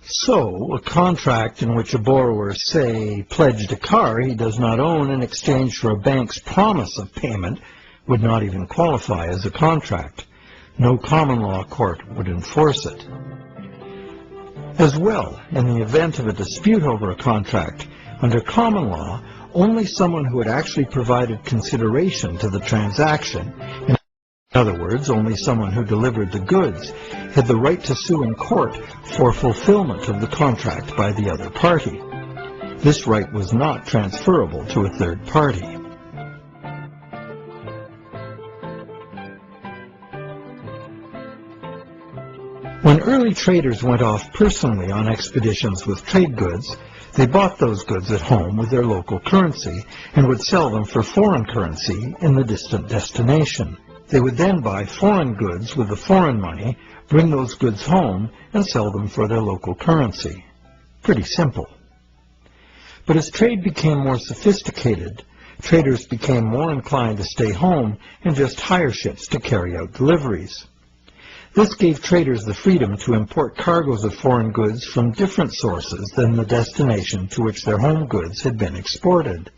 So, a contract in which a borrower, say, pledged a car he does not own in exchange for a bank's promise of payment would not even qualify as a contract. No common law court would enforce it. As well, in the event of a dispute over a contract, under common law, only someone who had actually provided consideration to the transaction, in other words, only someone who delivered the goods, had the right to sue in court for fulfillment of the contract by the other party. This right was not transferable to a third party. When early traders went off personally on expeditions with trade goods, they bought those goods at home with their local currency and would sell them for foreign currency in the distant destination. They would then buy foreign goods with the foreign money, bring those goods home, and sell them for their local currency. Pretty simple. But as trade became more sophisticated, traders became more inclined to stay home and just hire ships to carry out deliveries. This gave traders the freedom to import cargoes of foreign goods from different sources than the destination to which their home goods had been exported.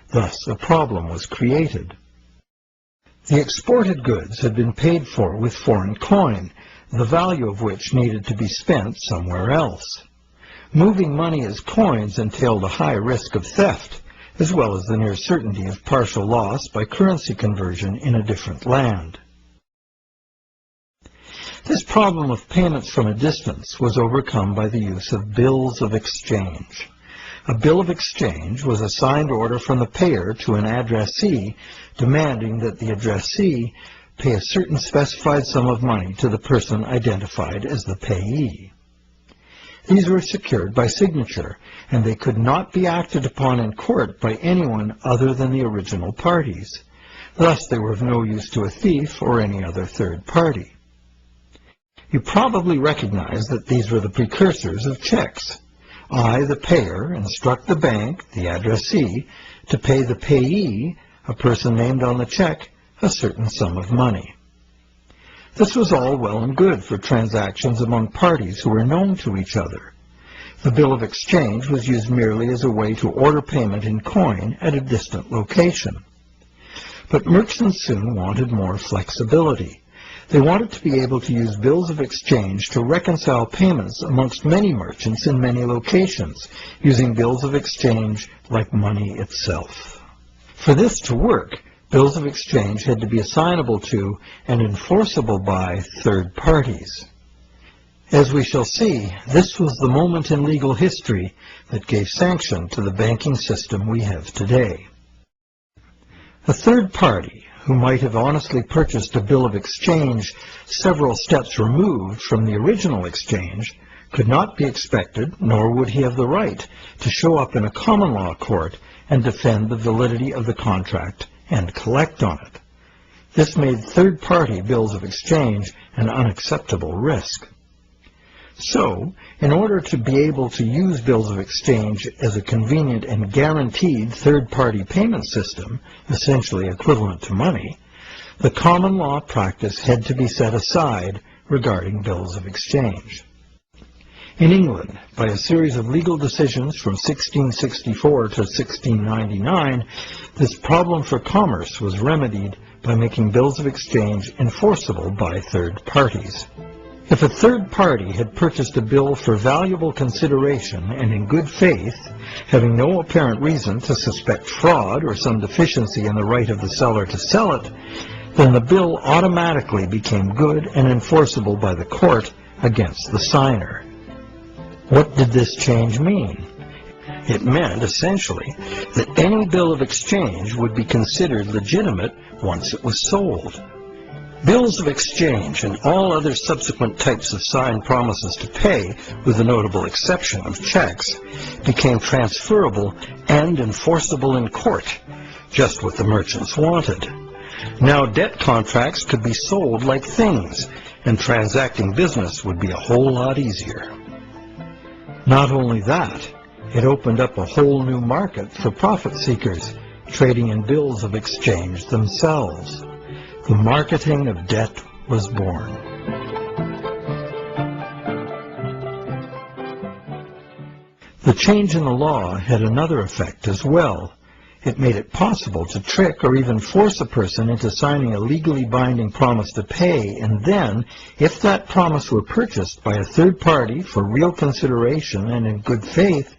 Thus, a problem was created. The exported goods had been paid for with foreign coin, the value of which needed to be spent somewhere else. Moving money as coins entailed a high risk of theft, as well as the near certainty of partial loss by currency conversion in a different land. This problem of payments from a distance was overcome by the use of bills of exchange. A bill of exchange was a signed order from the payer to an addressee demanding that the addressee pay a certain specified sum of money to the person identified as the payee. These were secured by signature, and they could not be acted upon in court by anyone other than the original parties. Thus, they were of no use to a thief or any other third party. You probably recognize that these were the precursors of checks. I, the payer, instruct the bank, the addressee, to pay the payee, a person named on the check, a certain sum of money. This was all well and good for transactions among parties who were known to each other. The bill of exchange was used merely as a way to order payment in coin at a distant location. But merchants soon wanted more flexibility. They wanted to be able to use bills of exchange to reconcile payments amongst many merchants in many locations, using bills of exchange like money itself. For this to work, bills of exchange had to be assignable to and enforceable by third parties. As we shall see, this was the moment in legal history that gave sanction to the banking system we have today. A third party, who might have honestly purchased a bill of exchange several steps removed from the original exchange, could not be expected, nor would he have the right, to show up in a common law court and defend the validity of the contract and collect on it. This made third-party bills of exchange an unacceptable risk. So, in order to be able to use bills of exchange as a convenient and guaranteed third-party payment system, essentially equivalent to money, the common law practice had to be set aside regarding bills of exchange. In England, by a series of legal decisions from 1664 to 1699, this problem for commerce was remedied by making bills of exchange enforceable by third parties. If a third party had purchased a bill for valuable consideration and in good faith, having no apparent reason to suspect fraud or some deficiency in the right of the seller to sell it, then the bill automatically became good and enforceable by the court against the signer. What did this change mean? It meant, essentially, that any bill of exchange would be considered legitimate once it was sold. Bills of exchange and all other subsequent types of signed promises to pay, with the notable exception of checks, became transferable and enforceable in court, just what the merchants wanted. Now debt contracts could be sold like things, and transacting business would be a whole lot easier. Not only that, it opened up a whole new market for profit seekers, trading in bills of exchange themselves. The marketing of debt was born. The change in the law had another effect as well. It made it possible to trick or even force a person into signing a legally binding promise to pay, and then, if that promise were purchased by a third party for real consideration and in good faith,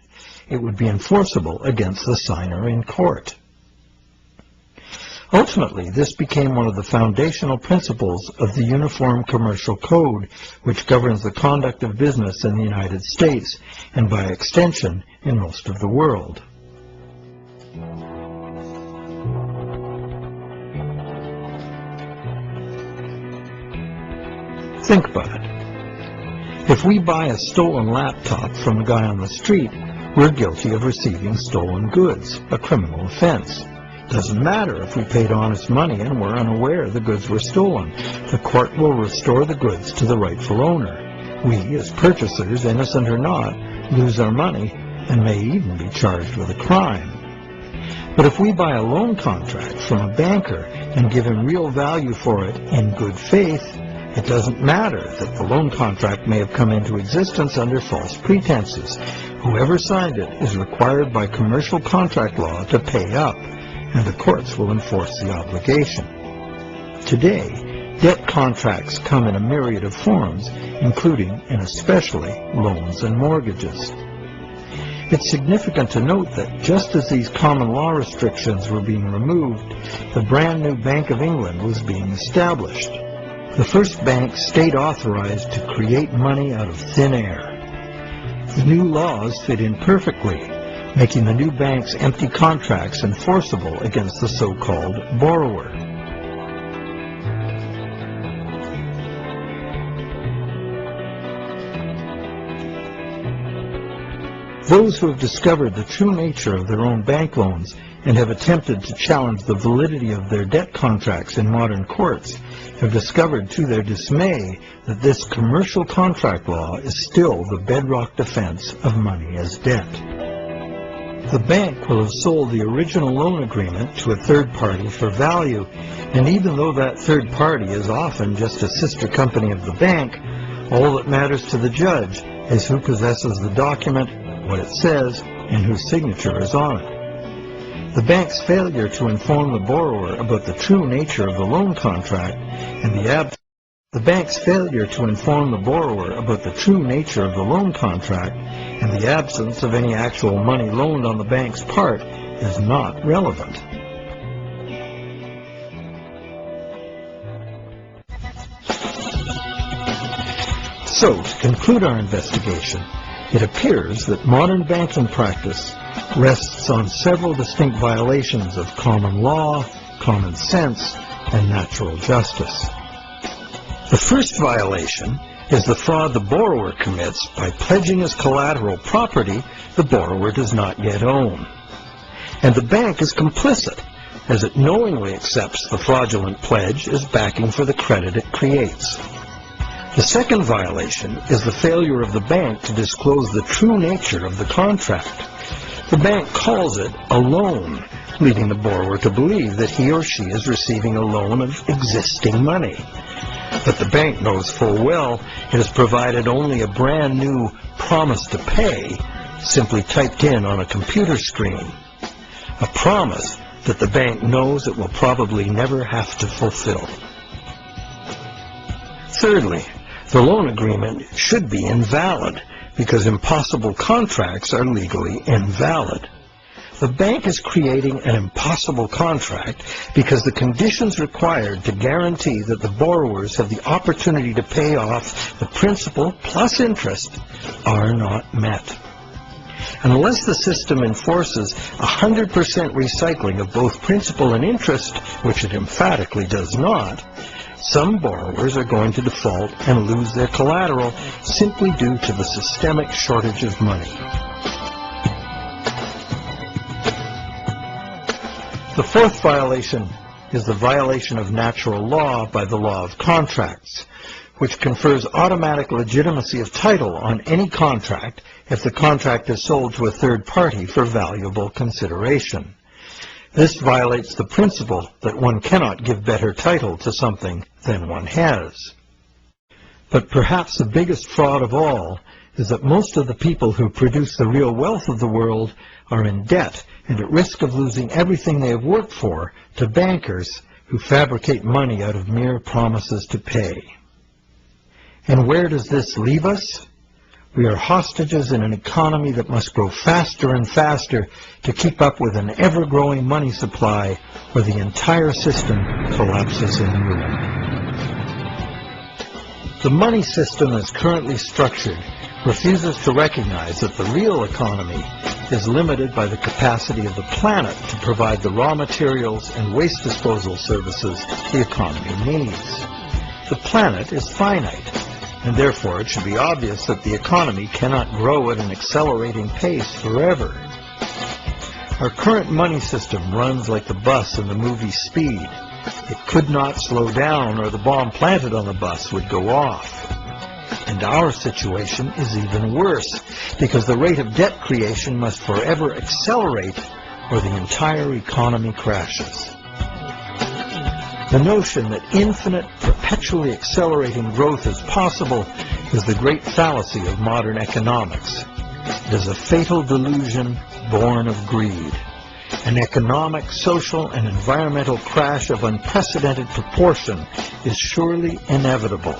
it would be enforceable against the signer in court. Ultimately, this became one of the foundational principles of the Uniform Commercial Code, which governs the conduct of business in the United States, and by extension, in most of the world. Think about it. If we buy a stolen laptop from a guy on the street, we're guilty of receiving stolen goods, a criminal offense. Doesn't matter if we paid honest money and were unaware the goods were stolen. The court will restore the goods to the rightful owner. We, as purchasers, innocent or not, lose our money and may even be charged with a crime. But if we buy a loan contract from a banker and give him real value for it in good faith, it doesn't matter that the loan contract may have come into existence under false pretenses. Whoever signed it is required by commercial contract law to pay up, and the courts will enforce the obligation. Today, debt contracts come in a myriad of forms, including and especially loans and mortgages. It's significant to note that just as these common law restrictions were being removed, the brand new Bank of England was being established. The first bank state-authorized to create money out of thin air. The new laws fit in perfectly, making the new bank's empty contracts enforceable against the so-called borrower. Those who have discovered the true nature of their own bank loans and have attempted to challenge the validity of their debt contracts in modern courts have discovered to their dismay that this commercial contract law is still the bedrock defense of money as debt. The bank will have sold the original loan agreement to a third party for value, and even though that third party is often just a sister company of the bank, all that matters to the judge is who possesses the document, what it says, and whose signature is on it. The bank's failure to inform the borrower about the true nature of the loan contract and the absence of any actual money loaned on the bank's part is not relevant. So, to conclude our investigation, it appears that modern banking practice rests on several distinct violations of common law, common sense, and natural justice. The first violation is the fraud the borrower commits by pledging as collateral property the borrower does not yet own. And the bank is complicit, as it knowingly accepts the fraudulent pledge as backing for the credit it creates. The second violation is the failure of the bank to disclose the true nature of the contract. The bank calls it a loan, leading the borrower to believe that he or she is receiving a loan of existing money. But the bank knows full well it has provided only a brand new promise to pay, simply typed in on a computer screen. A promise that the bank knows it will probably never have to fulfill. Thirdly, the loan agreement should be invalid, because impossible contracts are legally invalid. The bank is creating an impossible contract because the conditions required to guarantee that the borrowers have the opportunity to pay off the principal plus interest are not met. Unless the system enforces 100% recycling of both principal and interest, which it emphatically does not, some borrowers are going to default and lose their collateral simply due to the systemic shortage of money. The fourth violation is the violation of natural law by the law of contracts. which confers automatic legitimacy of title on any contract if the contract is sold to a third party for valuable consideration. This violates the principle that one cannot give better title to something than one has. But perhaps the biggest fraud of all is that most of the people who produce the real wealth of the world are in debt and at risk of losing everything they have worked for to bankers who fabricate money out of mere promises to pay. And where does this leave us? We are hostages in an economy that must grow faster and faster to keep up with an ever-growing money supply, or the entire system collapses in ruin. The money system as currently structured refuses to recognize that the real economy is limited by the capacity of the planet to provide the raw materials and waste disposal services the economy needs. The planet is finite, and therefore it should be obvious that the economy cannot grow at an accelerating pace forever. Our current money system runs like the bus in the movie Speed. It could not slow down, or the bomb planted on the bus would go off. And our situation is even worse, because the rate of debt creation must forever accelerate, or the entire economy crashes. The notion that infinite, perpetually accelerating growth is possible is the great fallacy of modern economics. It is a fatal delusion born of greed. An economic, social, and environmental crash of unprecedented proportion is surely inevitable,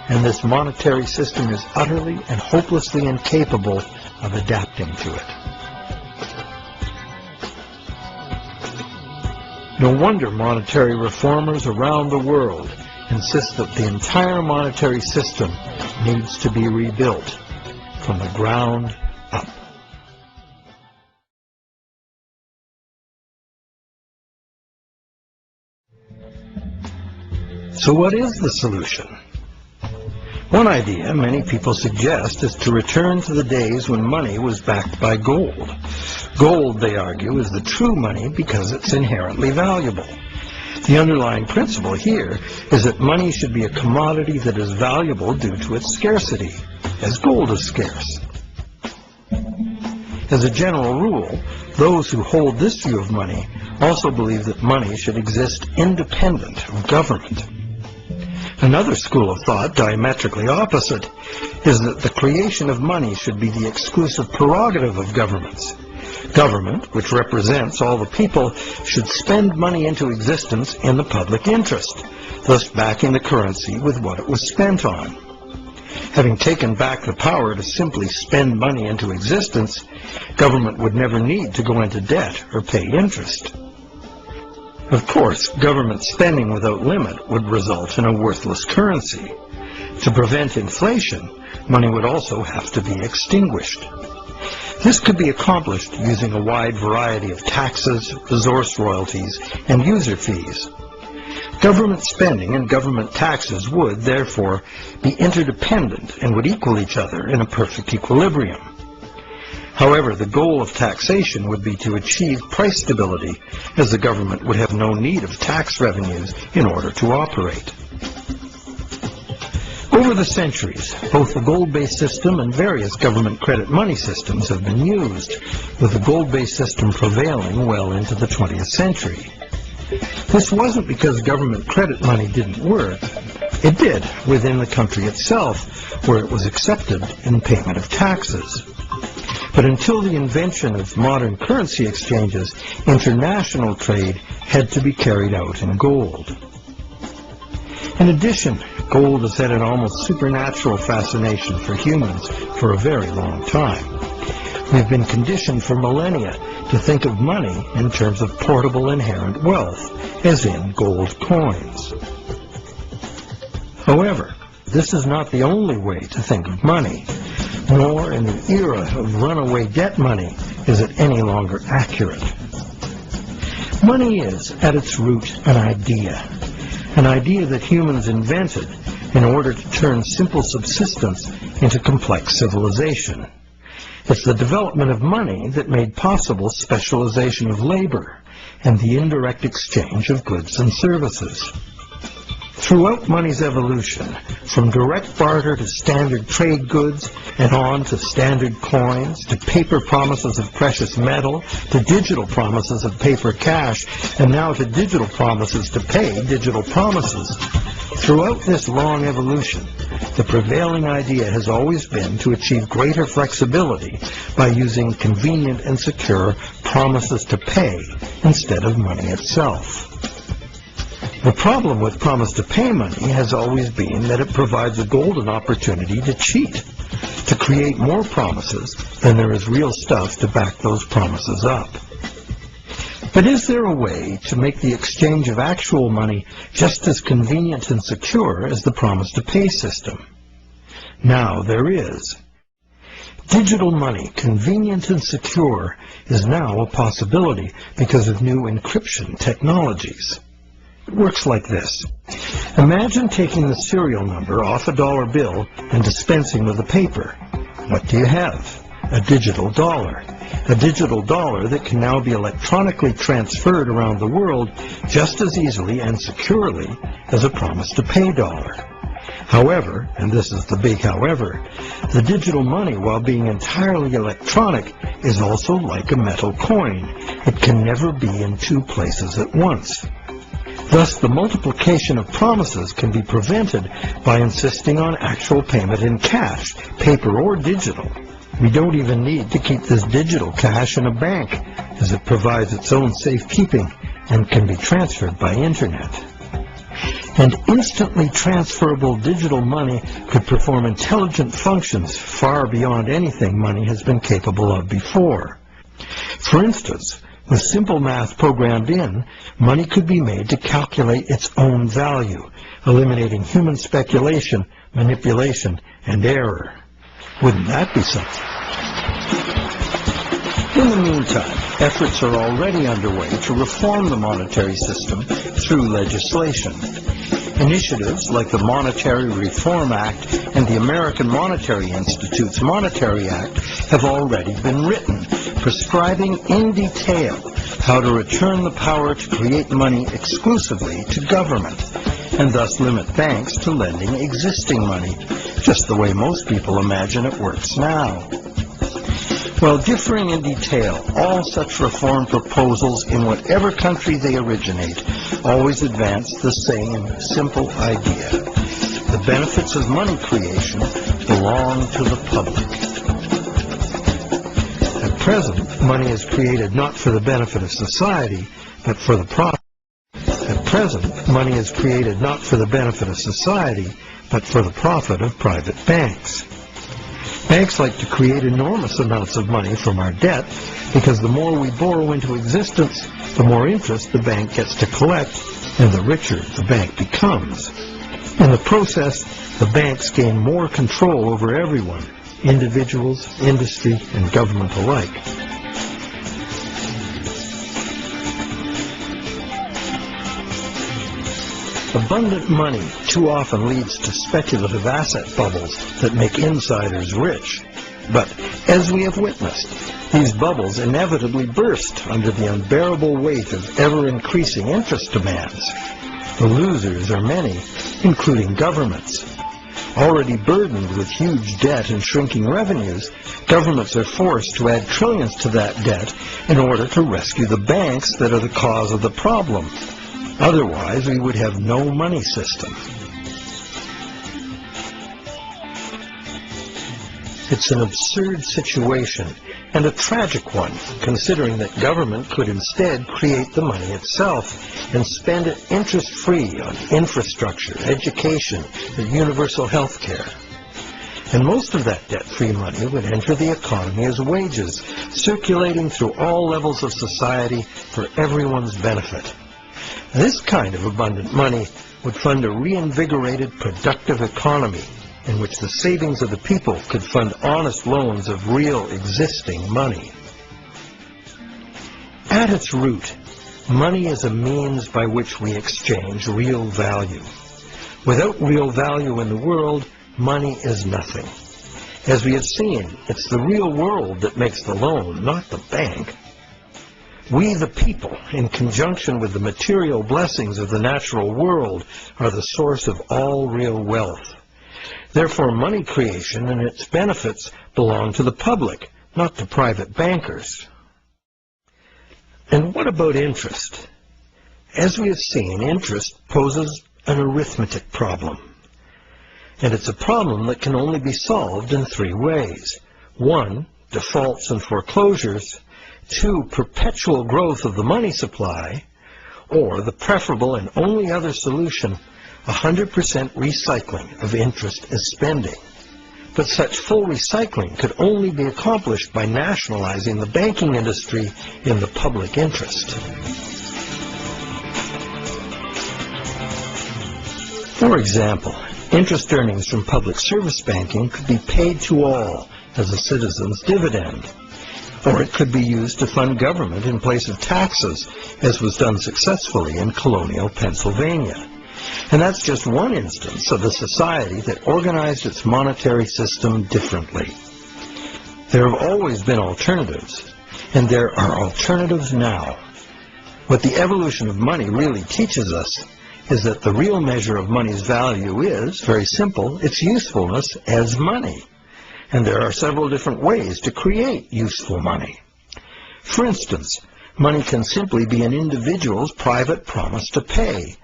and this monetary system is utterly and hopelessly incapable of adapting to it. No wonder monetary reformers around the world insist that the entire monetary system needs to be rebuilt from the ground up. So what is the solution? One idea many people suggest is to return to the days when money was backed by gold. Gold, they argue, is the true money because it's inherently valuable. The underlying principle here is that money should be a commodity that is valuable due to its scarcity, as gold is scarce. As a general rule, those who hold this view of money also believe that money should exist independent of government. Another school of thought, diametrically opposite, is that the creation of money should be the exclusive prerogative of governments. Government, which represents all the people, should spend money into existence in the public interest, thus backing the currency with what it was spent on. Having taken back the power to simply spend money into existence, government would never need to go into debt or pay interest. Of course, government spending without limit would result in a worthless currency. To prevent inflation, money would also have to be extinguished. This could be accomplished using a wide variety of taxes, resource royalties, and user fees. Government spending and government taxes would, therefore, be interdependent and would equal each other in a perfect equilibrium. However, the goal of taxation would be to achieve price stability, as the government would have no need of tax revenues in order to operate. Over the centuries, both the gold-based system and various government credit money systems have been used, with the gold-based system prevailing well into the 20th century. This wasn't because government credit money didn't work. It did within the country itself, where it was accepted in payment of taxes. But until the invention of modern currency exchanges, international trade had to be carried out in gold. In addition, gold has had an almost supernatural fascination for humans for a very long time. We've been conditioned for millennia to think of money in terms of portable inherent wealth, as in gold coins. However, this is not the only way to think of money, nor in the era of runaway debt money is it any longer accurate. Money is, at its root, an idea that humans invented in order to turn simple subsistence into complex civilization. It's the development of money that made possible specialization of labor and the indirect exchange of goods and services. Throughout money's evolution, from direct barter to standard trade goods, and on to standard coins, to paper promises of precious metal, to digital promises of paper cash, and now to digital promises to pay digital promises. Throughout this long evolution, the prevailing idea has always been to achieve greater flexibility by using convenient and secure promises to pay instead of money itself. The problem with promise to pay money has always been that it provides a golden opportunity to cheat, to create more promises than there is real stuff to back those promises up. But is there a way to make the exchange of actual money just as convenient and secure as the promise to pay system? Now there is. Digital money, convenient and secure, is now a possibility because of new encryption technologies. It works like this. Imagine taking the serial number off a dollar bill and dispensing with the paper. What do you have? A digital dollar. A digital dollar that can now be electronically transferred around the world just as easily and securely as a promise to pay dollar. However, and this is the big however, the digital money, while being entirely electronic, is also like a metal coin. It can never be in two places at once. Thus, the multiplication of promises can be prevented by insisting on actual payment in cash, paper or digital. We don't even need to keep this digital cash in a bank, as it provides its own safekeeping and can be transferred by internet. And instantly transferable digital money could perform intelligent functions far beyond anything money has been capable of before. For instance, with simple math programmed in, money could be made to calculate its own value, eliminating human speculation, manipulation, and error. Wouldn't that be something? In the meantime, efforts are already underway to reform the monetary system through legislation. Initiatives like the Monetary Reform Act and the American Monetary Institute's Monetary Act have already been written, prescribing in detail how to return the power to create money exclusively to government, and thus limit banks to lending existing money, just the way most people imagine it works now. While differing in detail, all such reform proposals, in whatever country they originate, always advance the same simple idea. The benefits of money creation belong to the public. At present, money is created not for the benefit of society, but for the profit. At present, money is created not for the benefit of society, but for the profit of private banks. Banks like to create enormous amounts of money from our debt because the more we borrow into existence, the more interest the bank gets to collect, and the richer the bank becomes. In the process, the banks gain more control over everyone, individuals, industry, and government alike. Abundant money too often leads to speculative asset bubbles that make insiders rich. But, as we have witnessed, these bubbles inevitably burst under the unbearable weight of ever-increasing interest demands. The losers are many, including governments. Already burdened with huge debt and shrinking revenues, governments are forced to add trillions to that debt in order to rescue the banks that are the cause of the problem. Otherwise, we would have no money system. It's an absurd situation, and a tragic one, considering that government could instead create the money itself and spend it interest-free on infrastructure, education, and universal health care. And most of that debt-free money would enter the economy as wages, circulating through all levels of society for everyone's benefit. This kind of abundant money would fund a reinvigorated, productive economy in which the savings of the people could fund honest loans of real existing money. At its root, money is a means by which we exchange real value. Without real value in the world, money is nothing. As we have seen, it's the real world that makes the loan, not the bank. We the people, in conjunction with the material blessings of the natural world, are the source of all real wealth. Therefore, money creation and its benefits belong to the public, not to private bankers. And what about interest? As we have seen, interest poses an arithmetic problem. And it's a problem that can only be solved in three ways. 1, defaults and foreclosures. 2, perpetual growth of the money supply. Or the preferable and only other solution, 100% recycling of interest as spending. But such full recycling could only be accomplished by nationalizing the banking industry in the public interest. For example, interest earnings from public service banking could be paid to all as a citizen's dividend. Or it could be used to fund government in place of taxes, as was done successfully in colonial Pennsylvania. And that's just one instance of a society that organized its monetary system differently. There have always been alternatives, and there are alternatives now. What the evolution of money really teaches us is that the real measure of money's value is, very simple, its usefulness as money. And there are several different ways to create useful money. For instance, money can simply be an individual's private promise to pay,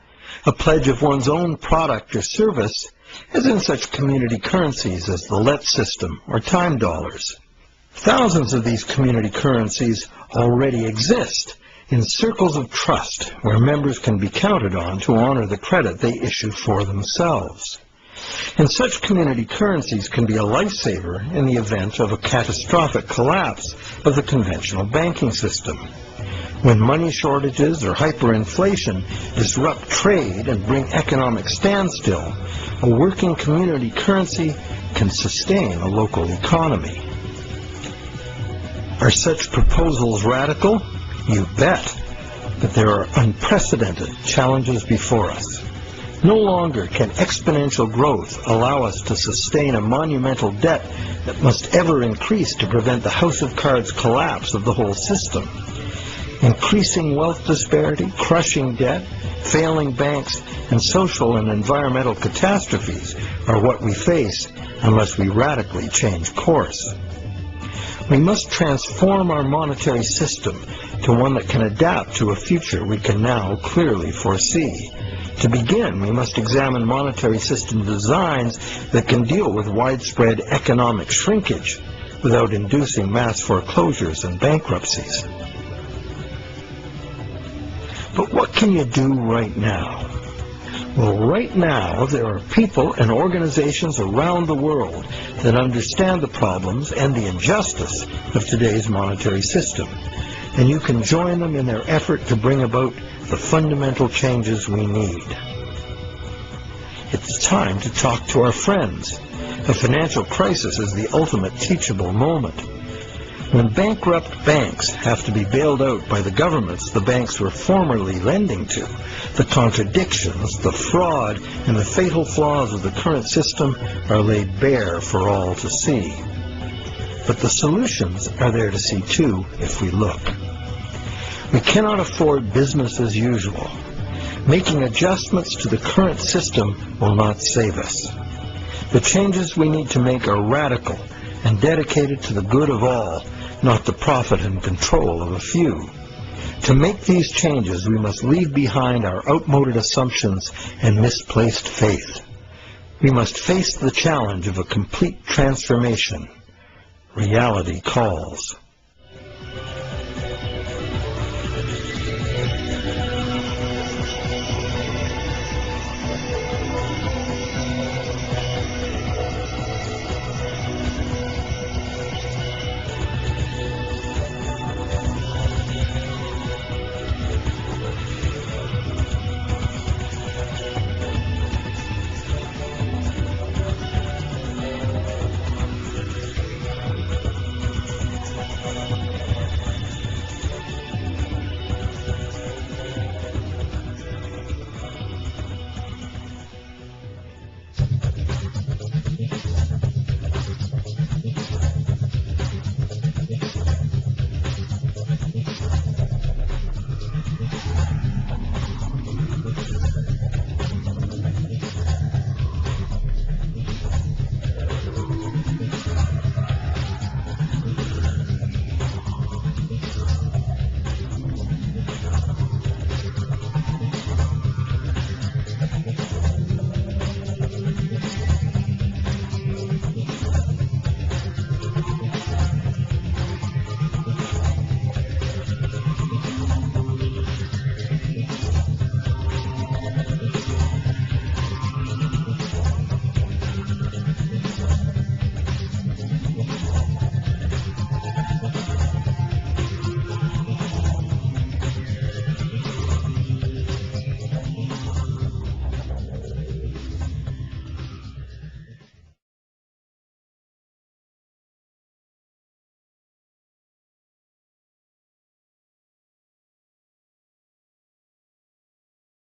a pledge of one's own product or service, as in such community currencies as the let system or time dollars. Thousands of these community currencies already exist in circles of trust where members can be counted on to honor the credit they issue for themselves. And such community currencies can be a lifesaver in the event of a catastrophic collapse of the conventional banking system. When money shortages or hyperinflation disrupt trade and bring economic standstill, a working community currency can sustain a local economy. Are such proposals radical? You bet. But there are unprecedented challenges before us. No longer can exponential growth allow us to sustain a monumental debt that must ever increase to prevent the house of cards collapse of the whole system. Increasing wealth disparity, crushing debt, failing banks, and social and environmental catastrophes are what we face unless we radically change course. We must transform our monetary system to one that can adapt to a future we can now clearly foresee. To begin, we must examine monetary system designs that can deal with widespread economic shrinkage without inducing mass foreclosures and bankruptcies. But what can you do right now? Well, right now, there are people and organizations around the world that understand the problems and the injustice of today's monetary system. And you can join them in their effort to bring about the fundamental changes we need. It's time to talk to our friends. A financial crisis is the ultimate teachable moment. When bankrupt banks have to be bailed out by the governments the banks were formerly lending to, the contradictions, the fraud, and the fatal flaws of the current system are laid bare for all to see. But the solutions are there to see too if we look. We cannot afford business as usual. Making adjustments to the current system will not save us. The changes we need to make are radical and dedicated to the good of all, not the profit and control of a few. To make these changes, we must leave behind our outmoded assumptions and misplaced faith. We must face the challenge of a complete transformation. Reality calls.